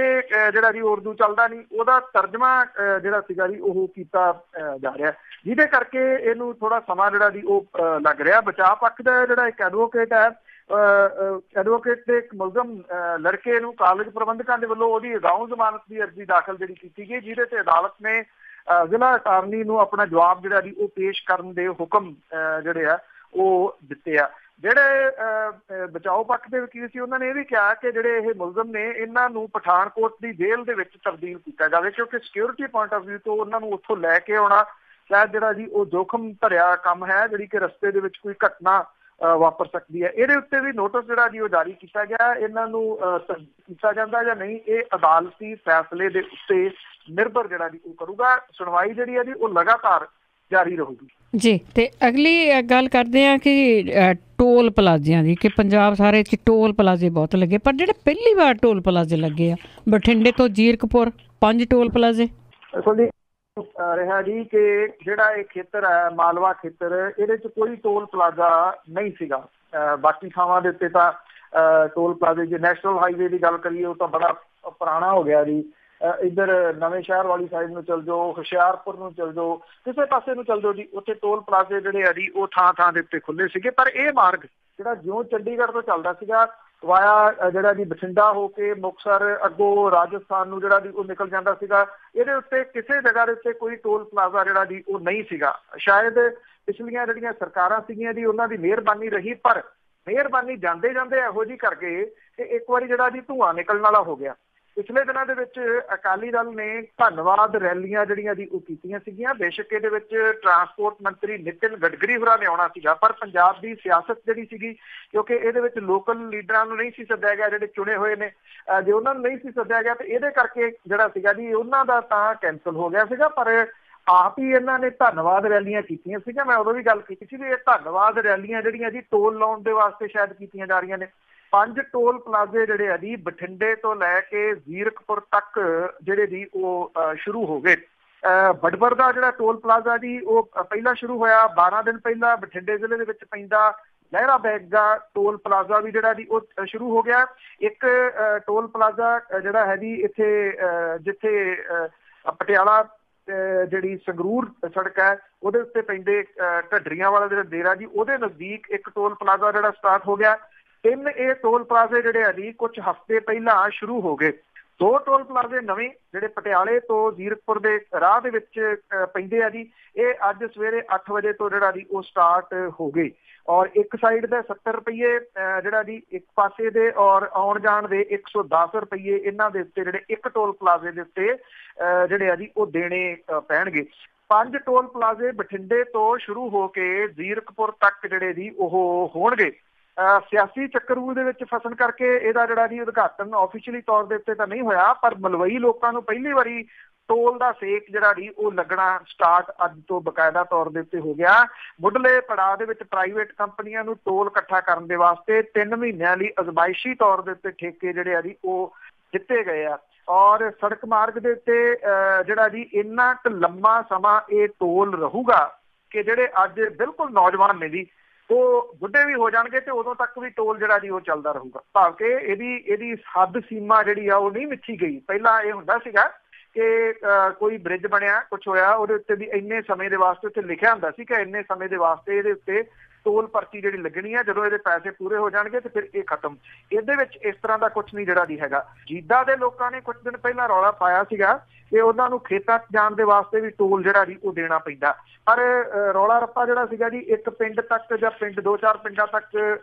ਜਿਹੜਾ ਜੀ ਉਰਦੂ ਚੱਲਦਾ ਨਹੀਂ, ਉਹਦਾ ਤਰਜਮਾ ਜਿਹੜਾ ਸੀਗਾ ਜੀ ਉਹ ਕੀਤਾ ਜਾ ਰਿਹਾ, ਜਿਹਦੇ ਕਰਕੇ ਇਹਨੂੰ ਥੋੜਾ ਸਮਾਂ ਜਿਹੜਾ ਜੀ ਉਹ ਲੱਗ ਰਿਹਾ। ਬਚਾਅ ਪੱਖ ਦਾ ਜਿਹੜਾ ਇੱਕ ਐਡਵੋਕੇਟ ਹੈ, ਐਡਵੋਕੇਟ ਦੇ ਇੱਕ ਮੁਲਜ਼ਮ ਲੜਕੇ ਨੂੰ ਕਾਲਜ ਪ੍ਰਬੰਧਕਾਂ ਦੇ ਵੱਲੋਂ ਉਹਦੀ ਅਗਾਊਂ ਜ਼ਮਾਨਤ ਦੀ ਅਰਜ਼ੀ ਦਾਖਲ ਜਿਹੜੀ ਕੀਤੀ ਗਈ, ਜਿਹਦੇ ਤੇ ਅਦਾਲਤ ਨੇ ਜ਼ਿਲ੍ਹਾ ਅਟਾਰਨੀ ਨੂੰ ਆਪਣਾ ਜਵਾਬ ਜਿਹੜਾ ਜੀ ਉਹ ਪੇਸ਼ ਕਰਨ ਦੇ ਹੁਕਮ ਜਿਹੜੇ ਆ ਉਹ ਦਿੱਤੇ ਆ। ਜਿਹੜੇ ਬਚਾਓ ਪੱਖ ਦੇ ਵਕੀਲ ਸੀ ਉਹਨਾਂ ਨੇ ਇਹ ਵੀ ਕਿਹਾ ਕਿ ਜਿਹੜੇ ਇਹ ਮੁਲਜ਼ਮ ਨੇ ਇਹਨਾਂ ਨੂੰ ਪਠਾਨਕੋਟ ਦੀ ਜੇਲ੍ਹ ਦੇ ਵਿੱਚ ਤਬਦੀਲ ਕੀਤਾ ਜਾਵੇ ਕਿਉਂਕਿ ਸਿਕਿਉਰਿਟੀ ਪੁਆਇੰਟ ਆਫ ਵਿਊ ਤੋਂ ਉਹਨਾਂ ਨੂੰ ਉੱਥੋਂ ਲੈ ਕੇ ਆਉਣਾ ਸ਼ਾਇਦ ਜਿਹੜਾ ਜੀ ਉਹ ਜੋਖਮ ਭਰਿਆ ਕੰਮ ਹੈ, ਜਿਹੜੀ ਕਿ ਰਸਤੇ ਦੇ ਵਿੱਚ ਕੋਈ ਘਟਨਾ ਵਾਪਰ ਸਕਦੀ ਹੈ। ਇਹਦੇ ਉੱਤੇ ਵੀ ਨੋਟਿਸ ਜਿਹੜਾ ਜੀ ਉਹ ਜਾਰੀ ਕੀਤਾ ਗਿਆ। ਇਹਨਾਂ ਨੂੰ ਕੀਤਾ ਜਾਂਦਾ ਜਾਂ ਨਹੀਂ, ਇਹ ਅਦਾਲਤੀ ਫੈਸਲੇ ਦੇ ਉੱਤੇ ਨਿਰਭਰ ਜਿਹੜਾ ਜੀ ਉਹ ਕਰੂਗਾ। ਸੁਣਵਾਈ ਜਿਹੜੀ ਹੈ ਜੀ ਉਹ ਲਗਾਤਾਰ ਜਾਰੀ ਰਹੂਗੀ ਜੀ। ਤੇ ਅਗਲੀ ਗੱਲ ਕਰਦੇ ਹਾਂ ਕਿ ਟੋਲ ਪਲਾਜ਼ਿਆਂ ਦੀ, ਕਿ ਪੰਜਾਬ ਸਾਰੇ 'ਚ ਟੋਲ ਪਲਾਜ਼ੇ ਬਹੁਤ ਲੱਗੇ, ਪਰ ਜਿਹੜੇ ਪਹਿਲੀ ਵਾਰ ਟੋਲ ਪਲਾਜ਼ੇ ਲੱਗੇ ਆ ਬਠਿੰਡੇ ਤੋਂ ਜ਼ੀਰਕਪੁਰ 5 ਟੋਲ ਪਲਾਜ਼ੇ। ਅਸਲ ਜੀ ਰਿਹਾ ਜੀ ਕਿ ਜਿਹੜਾ ਇਹ ਖੇਤਰ ਹੈ ਮਾਲਵਾ ਖੇਤਰ, ਇਹਦੇ 'ਚ ਕੋਈ ਟੋਲ ਪਲਾਜ਼ਾ ਨਹੀਂ ਸੀਗਾ। ਬਾਕੀ ਥਾਵਾਂ ਦੇ ਉੱਤੇ ਤਾਂ ਟੋਲ ਪਲਾਜ਼ੇ, ਜੇ ਨੈਸ਼ਨਲ ਹਾਈਵੇ ਦੀ ਗੱਲ ਕਰੀਏ ਉਹ ਤਾਂ ਬੜਾ ਪੁਰਾਣਾ ਹੋ ਗਿਆ ਜੀ। ਇੱਧਰ ਨਵੇਂ ਸ਼ਹਿਰ ਵਾਲੀ ਸਾਈਡ ਨੂੰ ਚੱਲ ਜਾਓ, ਹੁਸ਼ਿਆਰਪੁਰ ਨੂੰ ਚੱਲ ਜਾਓ, ਕਿਸੇ ਪਾਸੇ ਨੂੰ ਚੱਲ ਜਾਓ ਜੀ, ਉੱਥੇ ਟੋਲ ਪਲਾਜ਼ੇ ਜਿਹੜੇ ਆ ਜੀ ਉਹ ਥਾਂ ਦੇ ਉੱਤੇ ਖੁੱਲੇ ਸੀਗੇ। ਪਰ ਇਹ ਮਾਰਗ ਜਿਹੜਾ ਜਿਉਂ ਚੰਡੀਗੜ੍ਹ ਤੋਂ ਚੱਲਦਾ ਸੀਗਾ ਵਾਇਆ ਜਿਹੜਾ ਜੀ ਬਠਿੰਡਾ ਹੋ ਕੇ ਮੁਕਤਸਰ ਅੱਗੋਂ ਰਾਜਸਥਾਨ ਨੂੰ ਜਿਹੜਾ ਜੀ ਉਹ ਨਿਕਲ ਜਾਂਦਾ ਸੀਗਾ, ਇਹਦੇ ਉੱਤੇ ਕਿਸੇ ਜਗ੍ਹਾ ਦੇ ਉੱਤੇ ਕੋਈ ਟੋਲ ਪਲਾਜ਼ਾ ਜਿਹੜਾ ਜੀ ਉਹ ਨਹੀਂ ਸੀਗਾ। ਸ਼ਾਇਦ ਪਿਛਲੀਆਂ ਜਿਹੜੀਆਂ ਸਰਕਾਰਾਂ ਸੀਗੀਆਂ ਜੀ ਉਹਨਾਂ ਦੀ ਮਿਹਰਬਾਨੀ ਰਹੀ, ਪਰ ਮਿਹਰਬਾਨੀ ਜਾਂਦੇ ਜਾਂਦੇ ਇਹੋ ਜਿਹੀ ਕਰ ਗਏ ਕਿ ਇੱਕ ਵਾਰੀ ਜਿਹੜਾ ਜੀ ਧੂੰਆਂ ਨਿਕਲਣ ਵਾਲਾ ਹੋ ਗਿਆ। ਪਿਛਲੇ ਦਿਨਾਂ ਦੇ ਵਿੱਚ ਅਕਾਲੀ ਦਲ ਨੇ ਧੰਨਵਾਦ ਰੈਲੀਆਂ ਜਿਹੜੀਆਂ ਜੀ ਉਹ ਕੀਤੀਆਂ ਸੀਗੀਆਂ। ਬੇਸ਼ੱਕ ਇਹਦੇ ਵਿੱਚ ਟਰਾਂਸਪੋਰਟ ਮੰਤਰੀ ਨਿਤਿਨ ਗਡਕਰੀ ਹੋਰਾਂ ਨੇ ਆਉਣਾ ਸੀਗਾ, ਪਰ ਪੰਜਾਬ ਦੀ ਸਿਆਸਤ ਜਿਹੜੀ ਸੀਗੀ, ਕਿਉਂਕਿ ਇਹਦੇ ਵਿੱਚ ਲੋਕਲ ਲੀਡਰਾਂ ਨੂੰ ਨਹੀਂ ਸੀ ਸੱਦਿਆ ਗਿਆ, ਜਿਹੜੇ ਚੁਣੇ ਹੋਏ ਨੇ, ਜੇ ਉਹਨਾਂ ਨੂੰ ਨਹੀਂ ਸੀ ਸੱਦਿਆ ਗਿਆ ਤੇ ਇਹਦੇ ਕਰਕੇ ਜਿਹੜਾ ਸੀਗਾ ਜੀ ਉਹਨਾਂ ਦਾ ਤਾਂ ਕੈਂਸਲ ਹੋ ਗਿਆ ਸੀਗਾ। ਪਰ ਆਪ ਹੀ ਇਹਨਾਂ ਨੇ ਧੰਨਵਾਦ ਰੈਲੀਆਂ ਕੀਤੀਆਂ ਸੀਗੀਆਂ। ਮੈਂ ਉਦੋਂ ਵੀ ਗੱਲ ਕੀਤੀ ਸੀ ਵੀ ਇਹ ਧੰਨਵਾਦ ਰੈਲੀਆਂ ਜਿਹੜੀਆਂ ਜੀ ਟੋਲ ਲਾਉਣ ਦੇ ਵਾਸਤੇ ਸ਼ਾਇਦ ਕੀਤੀਆਂ ਜਾ ਰਹੀਆਂ ਨੇ। 5 ਟੋਲ ਪਲਾਜ਼ੇ ਜਿਹੜੇ ਆ ਜੀ ਬਠਿੰਡੇ ਤੋਂ ਲੈ ਕੇ ਜ਼ੀਰਕਪੁਰ ਤੱਕ ਜਿਹੜੇ ਜੀ ਉਹ ਸ਼ੁਰੂ ਹੋ ਗਏ। ਬਡਬਰ ਦਾ ਜਿਹੜਾ ਟੋਲ ਪਲਾਜ਼ਾ ਜੀ ਉਹ ਪਹਿਲਾਂ ਸ਼ੁਰੂ ਹੋਇਆ 12 ਦਿਨ ਪਹਿਲਾਂ। ਬਠਿੰਡੇ ਜ਼ਿਲ੍ਹੇ ਦੇ ਵਿੱਚ ਪੈਂਦਾ ਲਹਿਰਾ ਬੈਗ ਦਾ ਟੋਲ ਪਲਾਜ਼ਾ ਵੀ ਜਿਹੜਾ ਜੀ ਉਹ ਸ਼ੁਰੂ ਹੋ ਗਿਆ। ਇੱਕ ਟੋਲ ਪਲਾਜ਼ਾ ਜਿਹੜਾ ਹੈ ਜੀ ਇੱਥੇ ਜਿੱਥੇ ਪਟਿਆਲਾ ਜਿਹੜੀ ਸੰਗਰੂਰ ਸੜਕ ਹੈ ਉਹਦੇ ਉੱਤੇ ਪੈਂਦੇ ਢੱਡਰੀਆਂ ਵਾਲਾ ਜਿਹੜਾ ਡੇਰਾ ਜੀ ਉਹਦੇ ਨਜ਼ਦੀਕ ਇੱਕ ਟੋਲ ਪਲਾਜ਼ਾ ਜਿਹੜਾ ਸਟਾਰਟ ਹੋ ਗਿਆ। 3 ਇਹ ਟੋਲ ਪਲਾਜ਼ੇ ਜਿਹੜੇ ਆ ਜੀ ਕੁਝ ਹਫ਼ਤੇ ਪਹਿਲਾਂ ਸ਼ੁਰੂ ਹੋ ਗਏ। 2 ਟੋਲ ਪਲਾਜ਼ੇ ਨਵੇਂ ਜਿਹੜੇ ਪਟਿਆਲੇ ਤੋਂ ਜ਼ੀਰਕਪੁਰ ਦੇ ਰਾਹ ਦੇ ਵਿੱਚ ਪੈਂਦੇ ਆ ਜੀ, ਇਹ ਅੱਜ ਸਵੇਰੇ 8 ਵਜੇ ਤੋਂ ਜਿਹੜਾ ਜੀ ਉਹ ਸਟਾਰਟ ਹੋ ਗਏ। ਔਰ ਇੱਕ ਸਾਈਡ ਦੇ 70 ਰੁਪਈਏ ਜਿਹੜਾ ਜੀ ਇੱਕ ਪਾਸੇ ਦੇ, ਔਰ ਆਉਣ ਜਾਣ ਦੇ 110 ਰੁਪਈਏ ਇਹਨਾਂ ਦੇ ਉੱਤੇ ਜਿਹੜੇ ਇੱਕ ਟੋਲ ਪਲਾਜ਼ੇ ਦੇ ਉੱਤੇ ਜਿਹੜੇ ਆ ਜੀ ਉਹ ਦੇਣੇ ਪੈਣਗੇ। 5 ਟੋਲ ਪਲਾਜ਼ੇ ਬਠਿੰਡੇ ਤੋਂ ਸ਼ੁਰੂ ਹੋ ਕੇ ਜ਼ੀਰਕਪੁਰ ਤੱਕ ਜਿਹੜੇ ਜੀ ਉਹ ਹੋਣਗੇ। ਸਿਆਸੀ ਚੱਕਰਵੂ ਦੇ ਵਿੱਚ ਫਸਣ ਕਰਕੇ ਇਹਦਾ ਜਿਹੜਾ ਜੀ ਉਦਘਾਟਨ ਆਫੀਸ਼ੀਅਲੀ ਤੌਰ ਦੇ ਉੱਤੇ ਤਾਂ ਨਹੀਂ ਹੋਇਆ, ਪਰ ਮਲਵਈ ਲੋਕਾਂ ਨੂੰ ਪਹਿਲੀ ਵਾਰੀ ਟੋਲ ਦਾ ਸੇਕ ਜਿਹੜਾ ਜੀ ਉਹ ਲੱਗਣਾ ਸਟਾਰਟ ਅੱਜ ਤੋਂ ਬਕਾਇਦਾ ਤੌਰ ਦੇ ਉੱਤੇ ਹੋ ਗਿਆ। ਮੁੱਢਲੇ ਪੜਾਅ ਦੇ ਵਿੱਚ ਪ੍ਰਾਈਵੇਟ ਕੰਪਨੀਆਂ ਨੂੰ ਟੋਲ ਇਕੱਠਾ ਕਰਨ ਦੇ ਵਾਸਤੇ 3 ਮਹੀਨਿਆਂ ਲਈ ਅਜ਼ਮਾਇਸ਼ੀ ਤੌਰ ਦੇ ਉੱਤੇ ਠੇਕੇ ਜਿਹੜੇ ਆ ਜੀ ਉਹ ਦਿੱਤੇ ਗਏ ਆ। ਔਰ ਸੜਕ ਮਾਰਗ ਦੇ ਉੱਤੇ ਜਿਹੜਾ ਜੀ ਇੰਨਾ ਕੁ ਲੰਮਾ ਸਮਾਂ ਇਹ ਟੋਲ ਰਹੂਗਾ ਕਿ ਜਿਹੜੇ ਅੱਜ ਬਿਲਕੁਲ ਨੌਜਵਾਨ ਨੇ ਜੀ ਉਹ ਬੁੱਢੇ ਵੀ ਹੋ ਜਾਣਗੇ ਤੇ ਉਦੋਂ ਤੱਕ ਵੀ ਟੋਲ ਜਿਹੜਾ ਜੀ ਉਹ ਚੱਲਦਾ ਰਹੂਗਾ। ਭਾਵ ਕਿ ਇਹਦੀ ਹੱਦ ਸੀਮਾ ਜਿਹੜੀ ਆ ਉਹ ਨਹੀਂ ਮਿੱਥੀ ਗਈ। ਪਹਿਲਾਂ ਇਹ ਹੁੰਦਾ ਸੀਗਾ ਕਿ ਕੋਈ ਬ੍ਰਿਜ ਬਣਿਆ, ਕੁਛ ਹੋਇਆ, ਉਹਦੇ ਉੱਤੇ ਵੀ ਇੰਨੇ ਸਮੇਂ ਦੇ ਵਾਸਤੇ ਉੱਥੇ ਲਿਖਿਆ ਹੁੰਦਾ ਸੀ ਕਿ ਇੰਨੇ ਸਮੇਂ ਦੇ ਵਾਸਤੇ ਇਹਦੇ ਉੱਤੇ ਟੋਲ ਪਰਚੀ ਜਿਹੜੀ ਲੱਗਣੀ ਹੈ, ਜਦੋਂ ਇਹਦੇ ਪੈਸੇ ਪੂਰੇ ਹੋ ਜਾਣਗੇ ਤੇ ਫਿਰ ਇਹ ਖਤਮ। ਇਹਦੇ ਵਿੱਚ ਇਸ ਤਰ੍ਹਾਂ ਦਾ ਕੁਛ ਨਹੀਂ ਜਿਹੜਾ ਜੀ ਹੈਗਾ। ਜੀਦਾ ਦੇ ਲੋਕਾਂ ਨੇ ਕੁਝ ਦਿਨ ਪਹਿਲਾਂ ਰੌਲਾ ਪਾਇਆ ਸੀਗਾ ਕਿ ਉਹਨਾਂ ਨੂੰ ਖੇਤਾਂ 'ਚ ਜਾਣ ਦੇ ਵਾਸਤੇ ਵੀ ਟੋਲ ਜਿਹੜਾ ਜੀ ਉਹ ਦੇਣਾ ਪੈਂਦਾ, ਪਰ ਰੌਲਾ ਰੱਪਾ ਜਿਹੜਾ ਸੀਗਾ ਜੀ ਇੱਕ ਪਿੰਡ ਤੱਕ ਜਾਂ 2-4 ਪਿੰਡਾਂ ਤੱਕ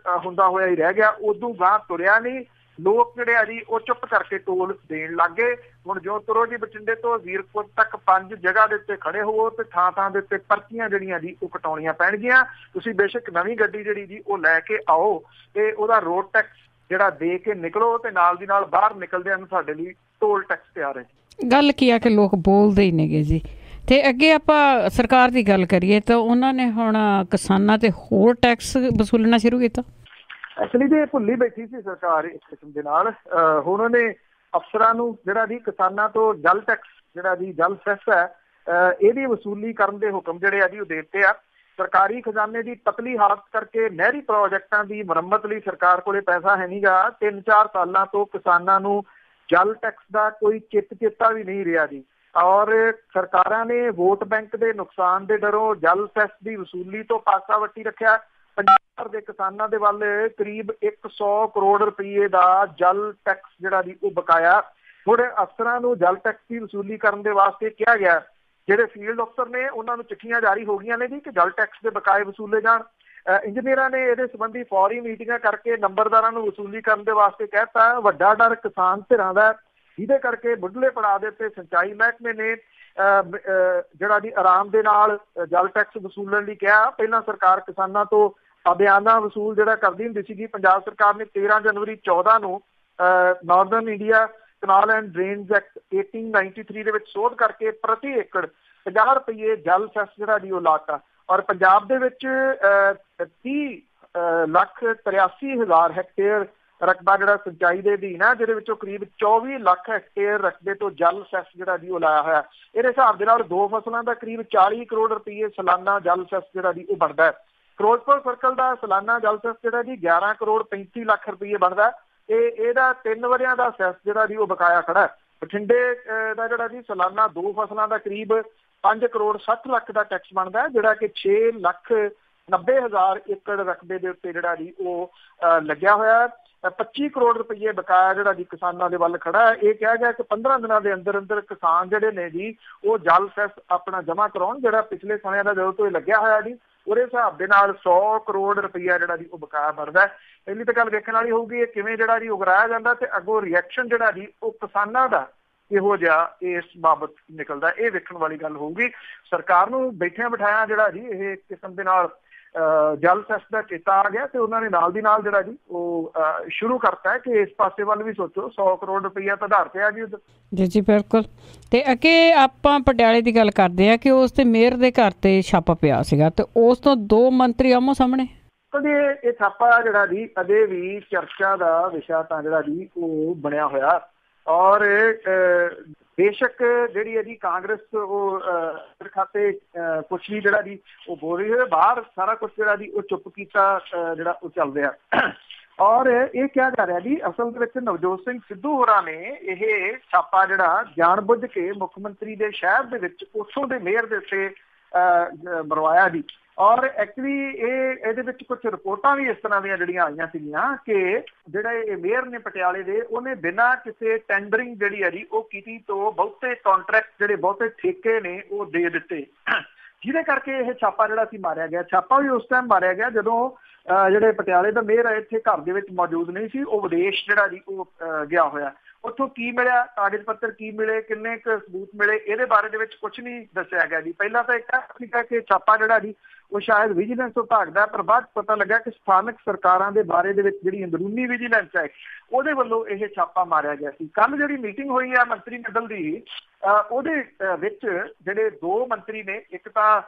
ਹੁੰਦਾ ਹੋਇਆ ਹੀ ਰਹਿ ਗਿਆ। ਉਦੋਂ ਗਾਂਹ ਤੁਰਿਆ ਨਹੀਂ। ਲੋਕ ਜਿਹੜੇ ਆ ਜੀ ਉਹ ਚੁੱਪ ਕਰਕੇ ਟੋਲ ਦੇਣ ਲੱਗ ਗਏ। ਹੁਣ ਜੋ ਤੁਰੋ ਜੀ ਬਠਿੰਡੇ ਤੋਂ ਜ਼ੀਰਕਪੁਰ ਤੱਕ 5 ਜਗ੍ਹਾ ਦੇ ਉੱਤੇ ਖੜੇ ਹੋਵੋ ਤੇ ਥਾਂ ਦੇ ਉੱਤੇ ਪਰਚੀਆਂ ਜਿਹੜੀਆਂ ਜੀ ਉਹ ਕਟਾਉਣੀਆਂ ਪੈਣਗੀਆਂ। ਤੁਸੀਂ ਬੇਸ਼ੱਕ ਨਵੀਂ ਗੱਡੀ ਜਿਹੜੀ ਜੀ ਉਹ ਲੈ ਕੇ ਆਓ ਤੇ ਉਹਦਾ ਰੋਡ ਟੈਕਸ ਜਿਹੜਾ ਦੇ ਕੇ ਨਿਕਲੋ ਤੇ ਨਾਲ ਦੀ ਨਾਲ ਬਾਹਰ ਨਿਕਲਦਿਆਂ ਨੂੰ ਸਾਡੇ ਲਈ ਟੋਲ ਟੈਕਸ ਤਿਆਰ ਹੈ। ਗੱਲ ਕੀ ਆ ਕਿ ਲੋਕ ਬੋਲਦੇ ਹੀ ਨੇਗੇ ਜੀ। ਤੇ ਅੱਗੇ ਆਪਾਂ ਸਰਕਾਰ ਦੀ ਗੱਲ ਕਰੀਏ ਤਾਂ ਉਹਨਾਂ ਨੇ ਹੁਣ ਕਿਸਾਨਾਂ ਤੇ ਹੋਰ ਟੈਕਸ ਵਸੂਲਣਾ ਸ਼ੁਰੂ ਕੀਤਾ। ਐਕਚੁਅਲੀ ਤੇ ਭੁੱਲੀ ਬੈਠੀ ਸੀ ਸਰਕਾਰ ਇਸ ਕਿਸਮ ਦੇ ਨਾਲ। ਹੁਣ ਉਹਨੇ ਅਫਸਰਾਂ ਨੂੰ ਜਿਹੜਾ ਜੀ ਕਿਸਾਨਾਂ ਤੋਂ ਜਲ ਟੈਕਸ ਜਿਹੜਾ ਜੀ ਜਲ ਸੈਸ ਹੈ ਇਹਦੀ ਵਸੂਲੀ ਕਰਨ ਦੇ ਹੁਕਮ ਜਿਹੜੇ ਆ ਜੀ ਉਹ ਦੇ ਦਿੱਤੇ ਆ। ਸਰਕਾਰੀ ਖਜ਼ਾਨੇ ਦੀ ਪਤਲੀ ਹਾਲਤ ਕਰਕੇ ਨਹਿਰੀ ਪ੍ਰੋਜੈਕਟਾਂ ਦੀ ਮੁਰੰਮਤ ਲਈ ਸਰਕਾਰ ਕੋਲੇ ਪੈਸਾ ਹੈ ਨੀਗਾ। 3-4 ਸਾਲਾਂ ਤੋਂ ਕਿਸਾਨਾਂ ਨੂੰ ਜਲ ਟੈਕਸ ਦਾ ਕੋਈ ਚੇਤਾ ਵੀ ਨਹੀਂ ਰਿਹਾ ਜੀ। ਔਰ ਸਰਕਾਰਾਂ ਨੇ ਵੋਟ ਬੈਂਕ ਦੇ ਨੁਕਸਾਨ ਦੇ ਡਰੋਂ ਜਲ ਸੈਸ ਦੀ ਵਸੂਲੀ ਤੋਂ ਪਾਸਾ ਵੱਟੀ ਰੱਖਿਆ। ਪੰਜਾਬ ਦੇ ਕਿਸਾਨਾਂ ਦੇ ਵੱਲ ਕਰੀਬ 100 ਕਰੋੜ ਰੁਪਏ ਦਾ ਜਲ ਟੈਕਸ ਜਿਹੜਾ ਜੀ ਉਹ ਬਕਾਇਆ। ਹੁਣ ਅਫਸਰਾਂ ਨੂੰ ਜਲ ਟੈਕਸ ਦੀ ਵਸੂਲੀ ਕਰਨ ਦੇ ਵਾਸਤੇ ਕਿਹਾ ਗਿਆ। ਜਿਹੜੇ ਫੀਲਡ ਅਫਸਰ ਨੇ ਉਹਨਾਂ ਨੂੰ ਚਿੱਠੀਆਂ ਜਾਰੀ ਹੋ ਗਈਆਂ ਨੇ ਜੀ ਕਿ ਜਲ ਟੈਕਸ ਦੇ ਬਕਾਏ ਵਸੂਲੇ ਜਾਣ। ਇੰਜੀਨੀਅਰਾਂ ਨੇ ਇਹਦੇ ਸੰਬੰਧੀ ਫੌਰੀ ਮੀਟਿੰਗਾਂ ਕਰਕੇ ਨੰਬਰਦਾਰਾਂ ਨੂੰ ਵਸੂਲੀ ਕਰਨ ਦੇ ਵਾਸਤੇ ਕਹਿਤਾ। ਵੱਡਾ ਡਰ ਕਿਸਾਨ ਧਿਰਾਂ ਦਾ, ਜਿਹਦੇ ਕਰਕੇ ਮੁੱਢਲੇ ਪੜਾਅ ਦੇ ਉੱਤੇ ਸਿੰਚਾਈ ਮਹਿਕਮੇ ਨੇ ਜਿਹੜਾ ਜੀ ਆਰਾਮ ਦੇ ਨਾਲ ਜਲ ਟੈਕਸ ਵਸੂਲਣ ਲਈ ਕਿਹਾ। ਪਹਿਲਾਂ ਸਰਕਾਰ ਕਿਸਾਨਾਂ ਤੋਂ ਅਬਿਆਨਾ ਵਸੂਲ ਜਿਹੜਾ ਕਰਦੀ ਹੁੰਦੀ ਸੀਗੀ। ਪੰਜਾਬ ਸਰਕਾਰ ਨੇ 13 ਜਨਵਰੀ 14 ਨੂੰ Northern India canal and drains act 1893 ਦੇ ਵਿੱਚ ਸੋਧ ਕਰਕੇ ਪ੍ਰਤੀ ਏਕੜ 50 ਰੁਪਏ ਜਲ ਸੈਸ ਜਿਹੜਾ ਜੀ ਉਹ ਲਾਤਾ। ਔਰ ਪੰਜਾਬ ਦੇ ਵਿੱਚ 30,83,000 ਹੈਕਟੇਅਰ ਰਕਬਾ ਜਿਹੜਾ ਸਿੰਚਾਈ ਦੇ ਅਧੀਨ ਹੈ, ਜਿਹਦੇ ਵਿੱਚੋਂ ਕਰੀਬ 24 ਲੱਖ ਹੈਕਟੇਅਰ ਰਕਬੇ ਤੋਂ ਜਲ ਸੈਸ ਜਿਹੜਾ ਜੀ ਉਹ ਲਾਇਆ ਹੋਇਆ। ਇਹਦੇ ਹਿਸਾਬ ਦੇ ਨਾਲ 2 ਫਸਲਾਂ ਦਾ ਕਰੀਬ 40 ਕਰੋੜ ਰੁਪਏ ਸਾਲਾਨਾ ਜਲ ਸੈਸ ਜਿਹੜਾ ਜੀ ਉਹ ਬਣਦਾ ਹੈ। ਫਿਰੋਜ਼ਪੁਰ ਸਰਕਲ ਦਾ ਸਾਲਾਨਾ ਜਲ ਸੈਸ ਜਿਹੜਾ ਜੀ 11 ਕਰੋੜ 35 ਲੱਖ ਰੁਪਏ ਬਣਦਾ ਤੇ ਇਹਦਾ 3 ਵਰਿਆਂ ਦਾ ਸੈਸ ਜਿਹੜਾ ਜੀ ਉਹ ਬਕਾਇਆ ਖੜਾ ਹੈ। ਬਠਿੰਡੇ ਦਾ ਜਿਹੜਾ ਜੀ ਸਾਲਾਨਾ 2 ਫਸਲਾਂ ਦਾ ਕਰੀਬ 5 ਕਰੋੜ 60 ਲੱਖ ਦਾ ਟੈਕਸ ਬਣਦਾ, ਜਿਹੜਾ ਕਿ 6,90,000 ਏਕੜ ਰਕਬੇ ਦੇ ਉੱਤੇ ਜਿਹੜਾ ਜੀ ਉਹ ਲੱਗਿਆ ਹੋਇਆ। 25 ਕਰੋੜ ਰੁਪਏ ਬਕਾਇਆ ਜਿਹੜਾ ਜੀ ਕਿਸਾਨਾਂ ਦੇ ਵੱਲ ਖੜਾ ਹੈ। ਇਹ ਕਿਹਾ ਗਿਆ ਕਿ 15 ਦਿਨਾਂ ਦੇ ਅੰਦਰ ਅੰਦਰ ਕਿਸਾਨ ਜਿਹੜੇ ਨੇ ਜੀ ਉਹ ਜਲ ਸੈਸ ਆਪਣਾ ਜਮ੍ਹਾਂ ਕਰਾਉਣ, ਜਿਹੜਾ ਪਿਛਲੇ ਸਮਿਆਂ ਦਾ ਜਦੋਂ ਤੋਂ ਇਹ ਲੱਗਿਆ ਹੋਇਆ ਜੀ ਉਹਦੇ ਹਿਸਾਬ ਦੇ ਨਾਲ 100 ਕਰੋੜ ਰੁਪਈਆ ਜਿਹੜਾ ਜੀ ਉਹ ਬਕਾਇਆ ਬਣਦਾ। ਪਹਿਲੀ ਤਾਂ ਗੱਲ ਵੇਖਣ ਵਾਲੀ ਹੋਊਗੀ ਇਹ ਕਿਵੇਂ ਜਿਹੜਾ ਜੀ ਉਗਰਾਇਆ ਜਾਂਦਾ ਤੇ ਅੱਗੋਂ ਰਿਐਕਸ਼ਨ ਜਿਹੜਾ ਜੀ ਉਹ ਕਿਸਾਨਾਂ ਦਾ ਇਹੋ ਜਿਹਾ ਇਸ ਬਾਬਤ ਨਿਕਲਦਾ, ਇਹ ਵੇਖਣ ਵਾਲੀ ਗੱਲ ਹੋਊਗੀ। ਸਰਕਾਰ ਨੂੰ ਬੈਠਿਆਂ ਬਿਠਾਇਆ ਜਿਹੜਾ ਜੀ ਇਹ ਕਿਸਮ ਦੇ ਨਾਲ ਜਲ ਸੈਸ ਦਾ ਚੇਤਾ ਆ ਗਿਆ ਤੇ ਉਹਨਾਂ ਨੇ ਨਾਲ ਦੀ ਨਾਲ ਜਿਹੜਾ ਜੀ ਉਹ ਸ਼ੁਰੂ ਕਰਤਾ ਹੈ ਕਿ ਇਸ ਪਾਸੇ ਵੱਲ ਵੀ ਸੋਚੋ। 100 ਕਰੋੜ ਰੁਪਈਆ ਤਾਂ ਆਧਾਰ ਤੇ ਆ ਜੀ ਜੀ ਜੀ ਬਿਲਕੁਲ। ਤੇ ਅੱਗੇ ਆਪਾਂ ਪਟਿਆਲੇ ਦੀ ਗੱਲ ਕਰਦੇ ਆ ਕਿ ਉਸ ਤੇ ਮੇਅਰ ਦੇ ਘਰ ਤੇ ਛਾਪਾ ਪਿਆ ਸੀਗਾ ਤੇ ਉਸ ਤੋਂ 2 ਮੰਤਰੀ ਆਮੋ ਸਾਹਮਣੇ। ਕਦੇ ਇਹ ਛਾਪਾ ਜਿਹੜਾ ਜੀ ਅਜੇ ਵੀ ਚਰਚਾ ਦਾ ਵਿਸ਼ਾ ਤਾਂ ਜਿਹੜਾ ਜੀ ਉਹ ਬਣਿਆ ਹੋਇਆ। ਔਰ ਬੇਸ਼ੱਕ ਜਿਹੜੀ ਹੈ ਜੀ ਕਾਂਗਰਸ ਉਹ ਖਾਤੇ ਕੁਛ ਵੀ ਜਿਹੜਾ ਜੀ ਉਹ ਬੋਲ ਰਹੀ ਹੈ, ਬਾਹਰ ਸਾਰਾ ਕੁਛ ਜਿਹੜਾ ਜੀ ਉਹ ਚੁੱਪ ਕੀਤਾ ਜਿਹੜਾ ਉਹ ਚੱਲ ਰਿਹਾ। ਔਰ ਇਹ ਕਿਹਾ ਜਾ ਰਿਹਾ ਜੀ ਅਸਲ ਦੇ ਵਿੱਚ ਨਵਜੋਤ ਸਿੰਘ ਸਿੱਧੂ ਹੋਰਾਂ ਨੇ ਇਹ ਛਾਪਾ ਜਿਹੜਾ ਜਾਣ-ਬੁੱਝ ਕੇ ਮੁੱਖ ਮੰਤਰੀ ਦੇ ਸ਼ਹਿਰ ਦੇ ਵਿੱਚ ਉੱਥੋਂ ਦੇ ਮੇਅਰ ਦੇ ਉੱਤੇ ਮਰਵਾਇਆ ਜੀ। ਔਰ ਐਕਚੁਅਲੀ ਇਹਦੇ ਵਿੱਚ ਕੁਝ ਰਿਪੋਰਟਾਂ ਵੀ ਇਸ ਤਰ੍ਹਾਂ ਦੀਆਂ ਜਿਹੜੀਆਂ ਆਈਆਂ ਸੀਗੀਆਂ ਕਿ ਜਿਹੜਾ ਇਹ ਮੇਅਰ ਨੇ ਪਟਿਆਲੇ ਦੇ, ਉਹਨੇ ਬਿਨਾਂ ਕਿਸੇ ਟੈਂਡਰਿੰਗ ਜਿਹੜੀ ਹੈ ਜੀ ਉਹ ਕੀਤੀ ਤੋਂ ਬਹੁਤੇ ਕੰਟਰੈਕਟ ਜਿਹੜੇ ਬਹੁਤੇ ਠੇਕੇ ਨੇ ਉਹ ਦੇ ਦਿੱਤੇ, ਜਿਹਦੇ ਕਰਕੇ ਇਹ ਛਾਪਾ ਜਿਹੜਾ ਸੀ ਮਾਰਿਆ ਗਿਆ। ਛਾਪਾ ਵੀ ਉਸ ਟਾਈਮ ਮਾਰਿਆ ਗਿਆ ਜਦੋਂ ਜਿਹੜੇ ਪਟਿਆਲੇ ਦਾ ਮੇਅਰ ਹੈ ਇੱਥੇ ਘਰ ਦੇ ਵਿੱਚ ਮੌਜੂਦ ਨਹੀਂ ਸੀ, ਉਹ ਵਿਦੇਸ਼ ਜਿਹੜਾ ਜੀ ਉਹ ਗਿਆ ਹੋਇਆ। ਉੱਥੋਂ ਕੀ ਮਿਲਿਆ, ਕਾਗਜ਼ ਪੱਤਰ ਕੀ ਮਿਲੇ, ਕਿੰਨੇ ਕੁ ਸਬੂਤ ਮਿਲੇ, ਇਹਦੇ ਬਾਰੇ ਦੇ ਵਿੱਚ ਕੁਝ ਨਹੀਂ ਦੱਸਿਆ ਗਿਆ ਜੀ। ਪਹਿਲਾਂ ਤਾਂ ਇੱਕ ਸੀਗਾ ਕਿ ਛਾਪਾ ਜਿਹੜਾ ਜੀ ਉਹ ਸ਼ਾਇਦ ਵਿਜੀਲੈਂਸ ਵਿਭਾਗ ਦਾ, ਪਰ ਬਾਅਦ ਪਤਾ ਲੱਗਾ ਕਿ ਸਥਾਨਕ ਸਰਕਾਰਾਂ ਦੇ ਬਾਰੇ ਦੇ ਵਿੱਚ ਜਿਹੜੀ ਅੰਦਰੂਨੀ ਵਿਜੀਲੈਂਸ ਹੈ ਉਹਦੇ ਵੱਲੋਂ ਇਹ ਛਾਪਾ ਮਾਰਿਆ ਗਿਆ ਸੀ। ਕੱਲ ਜਿਹੜੀ ਮੀਟਿੰਗ ਹੋਈ ਆ ਮੰਤਰੀ ਮੰਡਲ ਦੀ, ਉਹਦੇ ਵਿੱਚ ਜਿਹੜੇ 2 ਮੰਤਰੀ ਨੇ, ਇੱਕ ਤਾਂ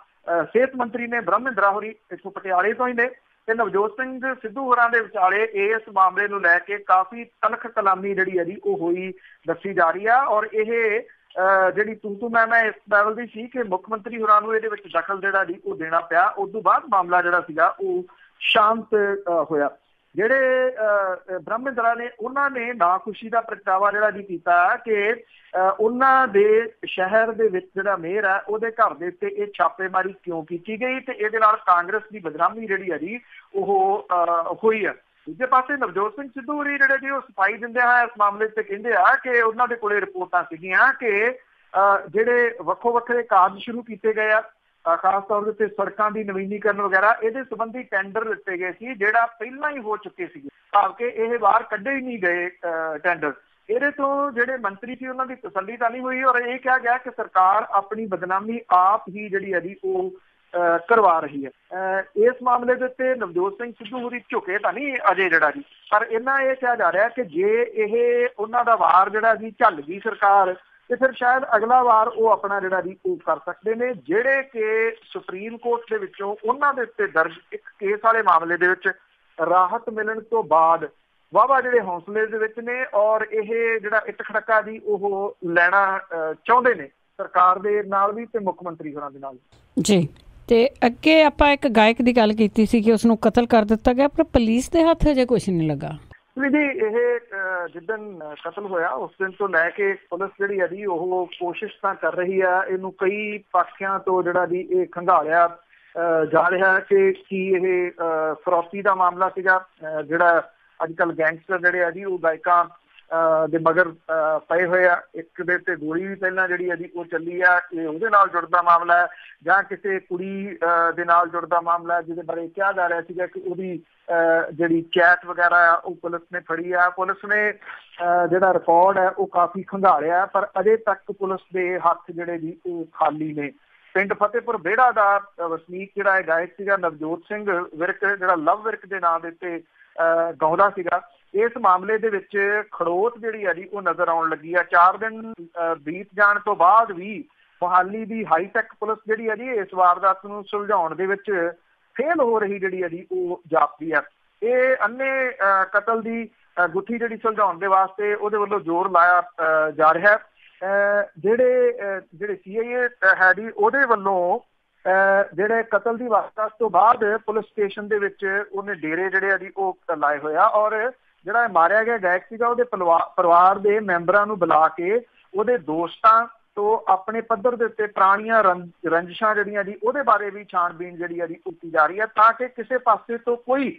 ਸਿਹਤ ਮੰਤਰੀ ਨੇ ਬ੍ਰਹਮਿੰਦਰਾ ਹੋਰੀ ਇੱਥੋਂ ਪਟਿਆਲੇ ਤੋਂ ਹੀ ਨੇ, ਤੇ ਨਵਜੋਤ ਸਿੰਘ ਸਿੱਧੂ ਹੋਰਾਂ ਦੇ ਵਿਚਾਲੇ ਇਸ ਮਾਮਲੇ ਨੂੰ ਲੈ ਕੇ ਕਾਫੀ ਤਲਖ ਕਲਾਮੀ ਜਿਹੜੀ ਹੈ ਜੀ ਉਹ ਹੋਈ ਦੱਸੀ ਜਾ ਰਹੀ ਆ। ਔਰ ਇਹ ਜਿਹੜੀ ਤੂੰ ਮੈਂ ਇਸ ਲੈਵਲ ਦੀ ਸੀ ਕਿ ਮੁੱਖ ਮੰਤਰੀ ਹੋਰਾਂ ਨੂੰ ਇਹਦੇ ਵਿੱਚ ਦਖਲ ਜਿਹੜਾ ਜੀ ਉਹ ਦੇਣਾ ਪਿਆ। ਉਸ ਤੋਂ ਬਾਅਦ ਮਾਮਲਾ ਜਿਹੜਾ ਸੀਗਾ ਉਹ ਸ਼ਾਂਤ ਹੋਇਆ। ਜਿਹੜੇ ਬ੍ਰਹਮਿੰਦਰਾ ਨੇ ਉਹਨਾਂ ਨੇ ਨਾਖੁਸ਼ੀ ਦਾ ਪ੍ਰਗਟਾਵਾ ਜਿਹੜਾ ਜੀ ਕੀਤਾ ਕਿ ਉਹਨਾਂ ਦੇ ਸ਼ਹਿਰ ਦੇ ਵਿੱਚ ਜਿਹੜਾ ਮੇਅਰ ਹੈ ਉਹਦੇ ਘਰ ਦੇ ਉੱਤੇ ਇਹ ਛਾਪੇਮਾਰੀ ਕਿਉਂ ਕੀਤੀ ਗਈ ਤੇ ਇਹਦੇ ਨਾਲ ਕਾਂਗਰਸ ਦੀ ਬਦਨਾਮੀ ਜਿਹੜੀ ਹੈ ਜੀ ਉਹ ਹੋਈ ਹੈ। ਦੂਜੇ ਪਾਸੇ ਨਵਜੋਤ ਸਿੰਘ ਸਿੱਧੂ ਹੋਰੀ ਜਿਹੜੇ ਜੀ ਉਹ ਸਫਾਈ ਦਿੰਦੇ ਆ ਇਸ ਮਾਮਲੇ 'ਤੇ ਕਹਿੰਦੇ ਆ ਕਿ ਉਹਨਾਂ ਦੇ ਕੋਲੇ ਰਿਪੋਰਟਾਂ ਸੀਗੀਆਂ ਕਿ ਜਿਹੜੇ ਵੱਖੋ ਵੱਖਰੇ ਕਾਰਜ ਸ਼ੁਰੂ ਕੀਤੇ ਗਏ ਆ, ਖਾਸ ਤੌਰ ਦੇ ਉੱਤੇ ਸੜਕਾਂ ਦੀ ਨਵੀਨੀਕਰਨ ਵਗੈਰਾ, ਇਹਦੇ ਸੰਬੰਧੀ ਟੈਂਡਰ ਦਿੱਤੇ ਗਏ ਸੀ ਜਿਹੜਾ ਪਹਿਲਾਂ ਹੀ ਹੋ ਚੁੱਕੇ ਸੀਗੇ, ਭਾਵ ਕਿ ਇਹ ਬਾਹਰ ਕੱਢੇ ਹੀ ਨਹੀਂ ਗਏ ਟੈਂਡਰ। ਇਹਦੇ ਤੋਂ ਜਿਹੜੇ ਮੰਤਰੀ ਸੀ ਉਹਨਾਂ ਦੀ ਤਸੱਲੀ ਤਾਂ ਨਹੀਂ ਹੋਈ ਔਰ ਇਹ ਕਿਹਾ ਗਿਆ ਕਿ ਸਰਕਾਰ ਆਪਣੀ ਬਦਨਾਮੀ ਆਪ ਹੀ ਜਿਹੜੀ ਹੈ ਜੀ ਉਹ ਕਰਵਾ ਰਹੀ ਹੈ। ਇਸ ਮਾਮਲੇ ਦੇ ਉੱਤੇ ਨਵਜੋਤ ਸਿੰਘ ਸਿੱਧੂ ਹੋਰੀ ਝੁਕੇ ਤਾਂ ਨਹੀਂ ਅਜੇ ਜਿਹੜਾ ਜੀ, ਪਰ ਇਹਨਾਂ ਇਹ ਕਿਹਾ ਜਾ ਰਿਹਾ ਕਿ ਜੇ ਇਹ ਉਹਨਾਂ ਦਾ ਵਾਰ ਜਿਹੜਾ ਜੀ ਝੱਲ ਗਈ ਸਰਕਾਰ ਤੇ ਫਿਰ ਸ਼ਾਇਦ ਅਗਲਾ ਵਾਰ ਉਹ ਆਪਣਾ ਜਿਹੜਾ ਜੀ ਉਹ ਕਰ ਸਕਦੇ ਨੇ, ਜਿਹੜੇ ਕਿ ਸੁਪਰੀਮ ਕੋਰਟ ਦੇ ਵਿੱਚੋਂ ਉਹਨਾਂ ਦੇ ਉੱਤੇ ਦਰਜ ਇੱਕ ਕੇਸ ਵਾਲੇ ਮਾਮਲੇ ਦੇ ਵਿੱਚ ਰਾਹਤ ਮਿਲਣ ਤੋਂ ਬਾਅਦ ਵਾਹਵਾ ਜਿਹੜੇ ਹੌਸਲੇ ਦੇ ਵਿੱਚ ਨੇ ਔਰ ਇਹ ਜਿਹੜਾ ਇੱਟ ਖੜਕਾ ਜੀ ਉਹ ਲੈਣਾ ਚਾਹੁੰਦੇ ਨੇ ਸਰਕਾਰ ਦੇ ਨਾਲ ਵੀ ਤੇ ਮੁੱਖ ਮੰਤਰੀ ਹੋਰਾਂ ਦੇ ਨਾਲ ਜੀ। ਤੇ ਅੱਗੇ ਆਪਾਂ ਇੱਕ ਗਾਇਕ ਦੀ ਗੱਲ ਕੀਤੀ ਸੀ ਕਿ ਉਸਨੂੰ ਕਤਲ ਕਰ ਦਿੱਤਾ ਗਿਆ, ਪਰ ਪੁਲਿਸ ਦੇ ਹੱਥ ਅਜੇ ਕੁਛ ਨਹੀਂ ਲੱਗਾ ਜੀ। ਇਹ ਜਿੱਦਣ ਕਤਲ ਹੋਇਆ ਉਸ ਦਿਨ ਤੋਂ ਲੈ ਕੇ ਪੁਲਿਸ ਜਿਹੜੀ ਹੈ ਜੀ ਉਹ ਕੋਸ਼ਿਸ਼ ਤਾਂ ਕਰ ਰਹੀ ਆ, ਇਹਨੂੰ ਕਈ ਪਾਸਿਆਂ ਤੋਂ ਜਿਹੜਾ ਜੀ ਇਹ ਖੰਗਾਲਿਆ ਜਾ ਰਿਹਾ ਕਿ ਕੀ ਇਹ ਫਰੌਤੀ ਦਾ ਮਾਮਲਾ ਸੀਗਾ, ਜਿਹੜਾ ਅੱਜ ਕੱਲ੍ਹ ਗੈਂਗਸਟਰ ਜਿਹੜੇ ਆ ਜੀ ਉਹ ਗਾਇਕਾਂ ਦੇ ਮਗਰ ਪਏ ਹੋਏ ਆ। ਇੱਕ ਦੇ ਤੇ ਗੋਲੀ ਵੀ ਪਹਿਲਾਂ ਜਿਹੜੀ ਹੈ ਜੀ ਉਹ ਚੱਲੀ ਆ, ਇਹ ਉਹਦੇ ਨਾਲ ਜੁੜਦਾ ਮਾਮਲਾ ਹੈ ਜਾਂ ਕਿਸੇ ਕੁੜੀ ਦੇ ਨਾਲ ਜੁੜਦਾ ਮਾਮਲਾ ਜਿਹਦੇ ਬਾਰੇ ਕਿਹਾ ਜਾ ਰਿਹਾ ਸੀਗਾ ਕਿ ਉਹਦੀ ਜਿਹੜੀ ਚੈਟ ਵਗੈਰਾ ਆ ਉਹ ਪੁਲਿਸ ਨੇ ਫੜੀ ਆ। ਪੁਲਿਸ ਨੇ ਜਿਹੜਾ ਰਿਕਾਰਡ ਹੈ ਉਹ ਕਾਫੀ ਖੰਗਾਲਿਆ ਪਰ ਅਜੇ ਤੱਕ ਪੁਲਿਸ ਦੇ ਹੱਥ ਜਿਹੜੇ ਜੀ ਉਹ ਖਾਲੀ ਨੇ। ਪਿੰਡ ਫਤਿਹਪੁਰ ਵਿਹੜਾ ਦਾ ਵਸਨੀਕ ਜਿਹੜਾ ਇਹ ਗਾਇਕ ਸੀਗਾ ਨਵਜੋਤ ਸਿੰਘ ਵਿਰਕ, ਜਿਹੜਾ ਲਵ ਵਿਰਕ ਦੇ ਨਾਂ ਦੇ ਉੱਤੇ ਗਾਉਂਦਾ ਸੀਗਾ। ਇਸ ਮਾਮਲੇ ਦੇ ਵਿੱਚ ਖੜੋਤ ਜਿਹੜੀ ਆ ਜੀ ਉਹ ਨਜ਼ਰ ਆਉਣ ਲੱਗੀ ਆ। 4 ਦਿਨ ਬੀਤ ਜਾਣ ਤੋਂ ਬਾਅਦ ਵੀ ਮੁਹਾਲੀ ਦੀ ਹਾਈਟੈਕ ਪੁਲਿਸ ਜਿਹੜੀ ਆ ਜੀ ਇਸ ਵਾਰਦਾਤ ਨੂੰ ਸੁਲਝਾਉਣ ਦੇ ਵਿੱਚ ਫੇਲ ਹੋ ਰਹੀ ਜਿਹੜੀ ਆ ਜੀ ਉਹ ਜਾਪਦੀ ਆ। ਇਹ ਅੰਨੇ ਕਤਲ ਦੀ ਗੁੱਥੀ ਜਿਹੜੀ ਸੁਲਝਾਉਣ ਦੇ ਵਾਸਤੇ ਉਹਦੇ ਵੱਲੋਂ ਜ਼ੋਰ ਲਾਇਆ ਜਾ ਰਿਹਾ। ਜਿਹੜੇ CIA ਹੈ ਜੀ ਉਹਦੇ ਵੱਲੋਂ ਜਿਹੜੇ ਕਤਲ ਦੀ ਵਾਰਦਾਤ ਤੋਂ ਬਾਅਦ ਪੁਲਿਸ ਸਟੇਸ਼ਨ ਦੇ ਵਿੱਚ ਉਹਨੇ ਡੇਰੇ ਜਿਹੜੇ ਆ ਜੀ ਉਹ ਲਾਏ ਹੋਇਆ, ਔਰ ਜਿਹੜਾ ਮਾਰਿਆ ਗਿਆ ਗਾਇਕ ਸੀਗਾ ਉਹਦੇ ਪਰਿਵਾਰ ਦੇ ਮੈਂਬਰਾਂ ਨੂੰ ਬੁਲਾ ਕੇ ਉਹਦੇ ਦੋਸਤਾਂ ਤੋਂ ਆਪਣੇ ਪੱਧਰ ਦੇ ਉੱਤੇ ਪੁਰਾਣੀਆਂ ਰੰਜਿਸ਼ਾਂ ਜਿਹੜੀਆਂ ਜੀ ਉਹਦੇ ਬਾਰੇ ਵੀ ਛਾਣਬੀਣ ਜਿਹੜੀ ਆ ਜੀ ਕੀਤੀ ਜਾ ਰਹੀ ਹੈ, ਤਾਂ ਕਿ ਕਿਸੇ ਪਾਸੇ ਤੋਂ ਕੋਈ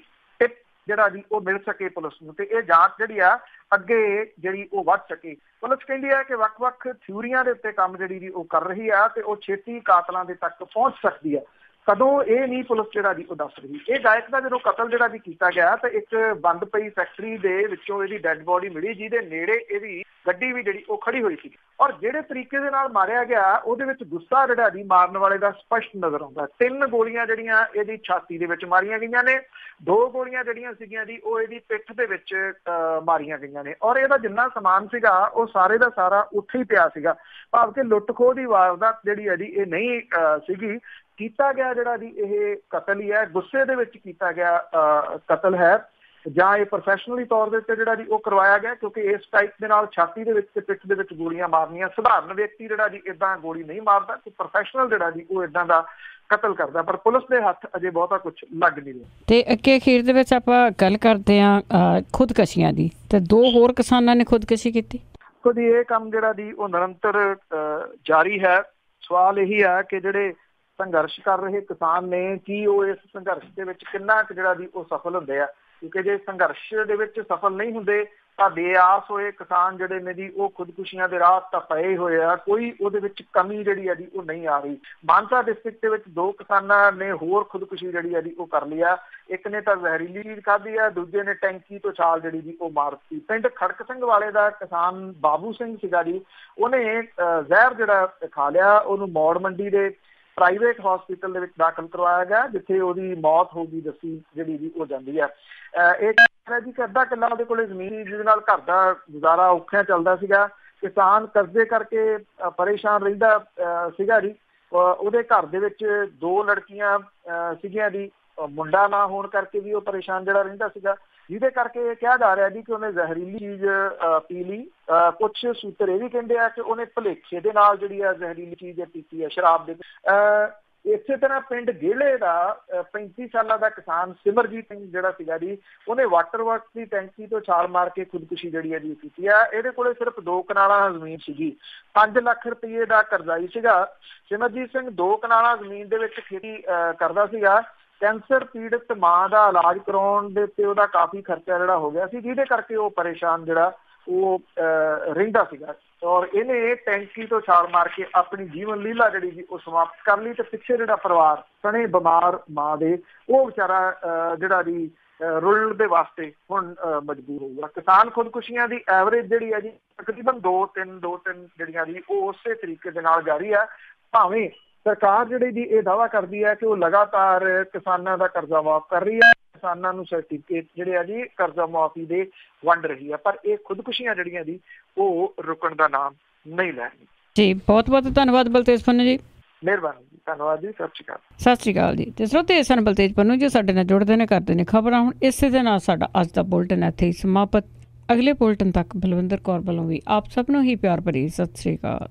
ਟਿਪ ਜਿਹੜਾ ਜੀ ਉਹ ਮਿਲ ਸਕੇ ਪੁਲਿਸ ਨੂੰ ਤੇ ਇਹ ਜਾਂਚ ਜਿਹੜੀ ਆ ਅੱਗੇ ਜਿਹੜੀ ਉਹ ਵੱਧ ਸਕੇ। ਪੁਲਿਸ ਕਹਿੰਦੀ ਹੈ ਕਿ ਵੱਖ-ਵੱਖ ਥਿਊਰੀਆਂ ਦੇ ਉੱਤੇ ਕੰਮ ਜਿਹੜੀ ਜੀ ਉਹ ਕਰ ਰਹੀ ਆ ਤੇ ਉਹ ਛੇਤੀ ਕਾਤਲਾਂ ਦੇ ਤੱਕ ਪਹੁੰਚ ਸਕਦੀ ਹੈ। ਕਦੋਂ ਇਹ ਨਹੀਂ ਪੁਲਿਸ ਜਿਹੜਾ ਜੀ ਉਹ ਦੱਸ ਰਹੀ। ਇਹ ਗਾਇਕ ਦਾ ਜਦੋਂ ਕਤਲ ਜਿਹੜਾ ਜੀ ਕੀਤਾ ਗਿਆ ਤਾਂ ਇੱਕ ਬੰਦ ਪਈ ਫੈਕਟਰੀ ਦੇ ਵਿੱਚੋਂ ਇਹਦੀ ਡੈੱਡ ਬੋਡੀ ਮਿਲੀ, ਜਿਹਦੇ ਨੇੜੇ ਇਹਦੀ ਗੱਡੀ ਵੀ ਜਿਹੜੀ ਉਹ ਖੜੀ ਹੋਈ ਸੀ, ਔਰ ਜਿਹੜੇ ਤਰੀਕੇ ਦੇ ਨਾਲ ਮਾਰਿਆ ਗਿਆ ਉਹਦੇ ਵਿੱਚ ਗੁੱਸਾ ਜਿਹੜਾ ਜੀ ਮਾਰਨ ਵਾਲੇ ਦਾ ਸਪਸ਼ਟ ਨਜ਼ਰ ਆਉਂਦਾ। 3 ਗੋਲੀਆਂ ਜਿਹੜੀਆਂ ਇਹਦੀ ਛਾਤੀ ਦੇ ਵਿੱਚ ਮਾਰੀਆਂ ਗਈਆਂ ਨੇ, 2 ਗੋਲੀਆਂ ਜਿਹੜੀਆਂ ਸੀਗੀਆਂ ਜੀ ਉਹ ਇਹਦੀ ਪਿੱਠ ਦੇ ਵਿੱਚ ਮਾਰੀਆਂ ਗਈਆਂ ਨੇ, ਔਰ ਇਹਦਾ ਜਿੰਨਾ ਸਮਾਨ ਸੀਗਾ ਉਹ ਸਾਰੇ ਦਾ ਸਾਰਾ ਉੱਥੇ ਹੀ ਪਿਆ ਸੀਗਾ। ਭਾਵ ਕਿ ਲੁੱਟ ਖੋਹ ਦੀ ਵਾਰਦਾਤ ਜਿਹੜੀ ਹੈ ਜੀ ਇਹ ਨਹੀਂ ਸੀਗੀ। ਕੀਤਾ ਗਿਆ ਜਿਹੜਾ ਜੀ ਇਹ ਕਤਲ ਹੀ ਹੈ, ਗੁੱਸੇ ਦੇ ਵਿੱਚ ਕੀਤਾ ਗਿਆ ਕਤਲ ਹੈ, ਜਾਂ ਇਹ ਪ੍ਰੋਫੈਸ਼ਨਲੀ ਤੌਰ ਦੇ ਉੱਤੇ ਜਿਹੜਾ ਜੀ ਉਹ ਕਰਵਾਇਆ ਗਿਆ, ਕਿਉਂਕਿ ਇਸ ਟਾਈਪ ਦੇ ਨਾਲ ਛਾਤੀ ਦੇ ਵਿੱਚ ਤੇ ਪਿੱਠ ਦੇ ਵਿੱਚ ਗੋਲੀਆਂ ਮਾਰਨੀਆਂ ਸਧਾਰਨ ਵਿਅਕਤੀ ਜਿਹੜਾ ਜੀ ਏਦਾਂ ਗੋਲੀ ਨਹੀਂ ਮਾਰਦਾ, ਕਿ ਪ੍ਰੋਫੈਸ਼ਨਲ ਜਿਹੜਾ ਜੀ ਉਹ ਏਦਾਂ ਦਾ ਕਤਲ ਕਰਦਾ। ਪਰ ਪੁਲਿਸ ਦੇ ਹੱਥ ਅਜੇ ਬਹੁਤਾ ਕੁਝ ਲੱਗ ਨਹੀਂ ਰਿਹਾ। ਤੇ ਅੱਗੇ ਅਖੀਰ ਦੇ ਵਿੱਚ ਆਪਾਂ ਗੱਲ ਕਰਦੇ ਹਾਂ ਖੁਦਕਸ਼ੀਆਂ ਦੀ, ਤੇ 2 ਹੋਰ ਕਿਸਾਨਾਂ ਨੇ ਖੁਦਕਸ਼ੀ ਕੀਤੀ। ਕਦੀ ਇਹ ਕੰਮ ਜਿਹੜਾ ਜੀ ਉਹ ਨਿਰੰਤਰ ਜਾਰੀ ਹੈ। ਸਵਾਲ ਇਹੀ ਹੈ ਕਿ ਜਿਹੜੇ ਸੰਘਰਸ਼ ਕਰ ਰਹੇ ਕਿਸਾਨ ਨੇ ਕੀ ਉਹ ਇਸ ਸੰਘਰਸ਼ ਦੇ ਵਿੱਚ ਕਿੰਨਾ ਕੁ ਜਿਹੜਾ ਜੀ ਉਹ ਸਫਲ ਹੁੰਦੇ ਆ, ਕਿਉਂਕਿ ਜੇ ਸੰਘਰਸ਼ ਦੇ ਵਿੱਚ ਸਫਲ ਨਹੀਂ ਹੁੰਦੇ ਤਾਂ ਬੇਆਸ ਹੋਏ ਕਿਸਾਨ ਜਿਹੜੇ ਨੇ ਜੀ ਉਹ ਖੁਦਕੁਸ਼ੀਆਂ ਦੇ ਰਾਹ ਤਾਂ ਪਏ ਹੋਏ ਆ, ਕੋਈ ਉਹਦੇ ਵਿੱਚ ਕਮੀ ਜਿਹੜੀ ਆ ਜੀ ਉਹ ਨਹੀਂ ਆ ਰਹੀ। ਮਾਨਸਾ ਡਿਸਟ੍ਰਿਕਟ ਦੇ ਵਿੱਚ 2 ਕਿਸਾਨਾਂ ਨੇ ਹੋਰ ਖੁਦਕੁਸ਼ੀ ਜਿਹੜੀ ਆ ਜੀ ਉਹ ਕਰ ਲਈ ਆ। ਇੱਕ ਨੇ ਤਾਂ ਜ਼ਹਿਰੀਲੀ ਚੀਜ਼ ਖਾਧੀ ਆ, ਦੂਜੇ ਨੇ ਟੈਂਕੀ ਤੋਂ ਛਾਲ ਜਿਹੜੀ ਜੀ ਉਹ ਮਾਰ ਦਿੱਤੀ। ਪਿੰਡ ਖੜਕ ਸਿੰਘ ਵਾਲੇ ਦਾ ਕਿਸਾਨ ਬਾਬੂ ਸਿੰਘ ਸੀਗਾ ਜੀ, ਉਹਨੇ ਜ਼ਹਿਰ ਜਿਹੜਾ ਖਾ ਲਿਆ, ਉਹਨੂੰ ਮੌੜ ਮੰਡੀ ਦੇ ਪ੍ਰਾਈਵੇਟ ਹਸਪੀਟਲ ਦੇ ਵਿੱਚ ਦਾਖਲ ਕਰਵਾਇਆ ਗਿਆ, ਜਿੱਥੇ ਉਹਦੀ ਮੌਤ ਹੋ ਗਈ ਦੱਸੀ ਜਿਹੜੀ ਜੀ ਉਹ ਜਾਂਦੀ ਹੈ। ਇਹ ਜੀ ਕਿ ਅੱਧਾ ਕਿੱਲਾ ਉਹਦੇ ਕੋਲੇ ਜ਼ਮੀਨ ਸੀ, ਜਿਹਦੇ ਨਾਲ ਘਰ ਦਾ ਗੁਜ਼ਾਰਾ ਔਖਾ ਚੱਲਦਾ ਸੀਗਾ। ਕਿਸਾਨ ਕਰਜ਼ੇ ਕਰਕੇ ਪਰੇਸ਼ਾਨ ਰਹਿੰਦਾ ਸੀਗਾ ਜੀ। ਉਹਦੇ ਘਰ ਦੇ ਵਿੱਚ 2 ਲੜਕੀਆਂ ਸੀਗੀਆਂ ਜੀ, ਮੁੰਡਾ ਨਾ ਹੋਣ ਕਰਕੇ ਵੀ ਉਹ ਪਰੇਸ਼ਾਨ ਜਿਹੜਾ ਰਹਿੰਦਾ ਸੀਗਾ, ਜਿਹਦੇ ਕਰਕੇ ਕਿਹਾ ਜਾ ਰਿਹਾ ਜੀ ਕਿ ਉਹਨੇ ਜ਼ਹਿਰੀਲੀ ਚੀਜ਼ ਪੀ ਲਈ। ਕੁਛ ਸੂਤਰ ਇਹ ਵੀ ਕਹਿੰਦੇ ਆ ਕਿ ਉਹਨੇ ਭੁਲੇਖੇ ਦੇ ਨਾਲ ਜਿਹੜੀ ਆ ਜ਼ਹਿਰੀਲੀ ਚੀਜ਼ ਪੀਤੀ ਹੈ, ਸ਼ਰਾਬ ਦੇ। ਇਸੇ ਤਰ੍ਹਾਂ ਪਿੰਡ ਗੇਲੇ ਦਾ 35 ਸਾਲਾਂ ਦਾ ਕਿਸਾਨ ਸਿਮਰਜੀਤ ਸਿੰਘ ਜਿਹੜਾ ਸੀਗਾ ਜੀ, ਉਹਨੇ ਵਾਟਰ ਵਰਕਸ ਦੀ ਟੈਂਕੀ ਤੋਂ ਛਾਲ ਮਾਰ ਕੇ ਖੁਦਕੁਸ਼ੀ ਜਿਹੜੀ ਹੈ ਜੀ ਕੀਤੀ ਆ। ਇਹਦੇ ਕੋਲੇ ਸਿਰਫ 2 ਕਨਾਲਾਂ ਜ਼ਮੀਨ ਸੀਗੀ, 5 ਲੱਖ ਰੁਪਏ ਦਾ ਕਰਜ਼ਾਈ ਸੀਗਾ। ਸਿਮਰਜੀਤ ਸਿੰਘ 2 ਕਨਾਲਾਂ ਜ਼ਮੀਨ ਦੇ ਵਿੱਚ ਖੇਤੀ ਕਰਦਾ ਸੀਗਾ। ਕੈਂਸਰ ਪੀੜਤ ਮਾਂ ਦਾ ਇਲਾਜ ਕਰਾਉਣ ਦੇ ਉੱਤੇ ਉਹਦਾ ਕਾਫੀ ਖਰਚਾ ਜਿਹੜਾ ਹੋ ਗਿਆ ਸੀ, ਜਿਹਦੇ ਕਰਕੇ ਉਹ ਪਰੇਸ਼ਾਨ ਜਿਹੜਾ ਉਹ ਰਹਿੰਦਾ ਸੀਗਾ, ਔਰ ਇਹਨੇ ਟੈਂਕੀ ਤੋਂ ਛਾਲ ਮਾਰ ਕੇ ਆਪਣੀ ਜੀਵਨ ਲੀਲਾ ਜਿਹੜੀ ਜੀ ਉਹ ਸਮਾਪਤ ਕਰ ਲਈ। ਤੇ ਪਿੱਛੇ ਜਿਹੜਾ ਪਰਿਵਾਰ ਸਣੇ ਬਿਮਾਰ ਮਾਂ ਦੇ, ਉਹ ਵਿਚਾਰਾ ਜਿਹੜਾ ਜੀ ਰੁਲਣ ਦੇ ਵਾਸਤੇ ਹੁਣ ਮਜਬੂਰ ਹੋਊਗਾ। ਕਿਸਾਨ ਖੁਦਕੁਸ਼ੀਆਂ ਦੀ ਐਵਰੇਜ ਜਿਹੜੀ ਹੈ ਜੀ ਤਕਰੀਬਨ 2-3 ਜਿਹੜੀਆਂ ਜੀ ਉਹ ਉਸੇ ਤਰੀਕੇ ਦੇ ਨਾਲ ਜਾਰੀ ਹੈ। ਭਾਵੇਂ ਸਰਕਾਰ ਜਿਹੜੀ ਜੀ ਇਹ ਦਾਅਵਾ ਕਰਦੀ ਹੈ ਕਿ ਉਹ ਲਗਾਤਾਰ ਕਿਸਾਨਾਂ ਦਾ ਕਰਜ਼ਾ ਮਾਫ ਕਰ ਰਹੀ ਹੈ, ਕਿਸਾਨਾਂ ਨੂੰ ਸਰਟੀਫਿਕੇਟ ਜਿਹੜੇ ਆ ਜੀ ਕਰਜ਼ਾ ਮੁਆਫੀ ਦੇ ਵੰਡ ਰਹੀ ਹੈ, ਪਰ ਇਹ ਖੁਦਕੁਸ਼ੀਆਂ ਜਿਹੜੀਆਂ ਜੀ ਉਹ ਰੁਕਣ ਦਾ ਨਾਮ ਨਹੀਂ ਲੈ ਰਹੀ। ਜੀ ਬਹੁਤ ਬਹੁਤ ਧੰਨਵਾਦ ਬਲਤੇਜ ਪੰਨੂ ਜੀ। ਮਿਹਰਬਾਨੀ ਜੀ, ਧੰਨਵਾਦ ਜੀ, ਸਤਿ ਸ਼੍ਰੀ ਅਕਾਲ। ਸਤਿ ਸ਼੍ਰੀ ਅਕਾਲ ਜੀ। ਤੇ ਸਰੋਤੇ ਸਨ ਬਲਤੇਜ ਪੰਨੂ ਜੀ, ਸਾਡੇ ਨਾਲ ਜੁੜਦੇ ਨੇ, ਕਰਦੇ ਨੇ ਖਬਰਾਂ। ਹੁਣ ਇਸੇ ਦੇ ਨਾਲ ਸਾਡਾ ਅੱਜ ਦਾ ਬੁਲਟਨ ਇੱਥੇ ਹੀ ਸਮਾਪਤ। ਅਗਲੇ ਬੁਲਟਨ ਤੱਕ ਬਲਵਿੰਦਰ ਕੌਰ ਵੱਲੋਂ ਵੀ ਆਪ ਸਭ ਨੂੰ ਹੀ ਪਿਆਰ ਭਰੀ ਸਤਿ ਸ਼੍ਰੀ ਅਕਾਲ।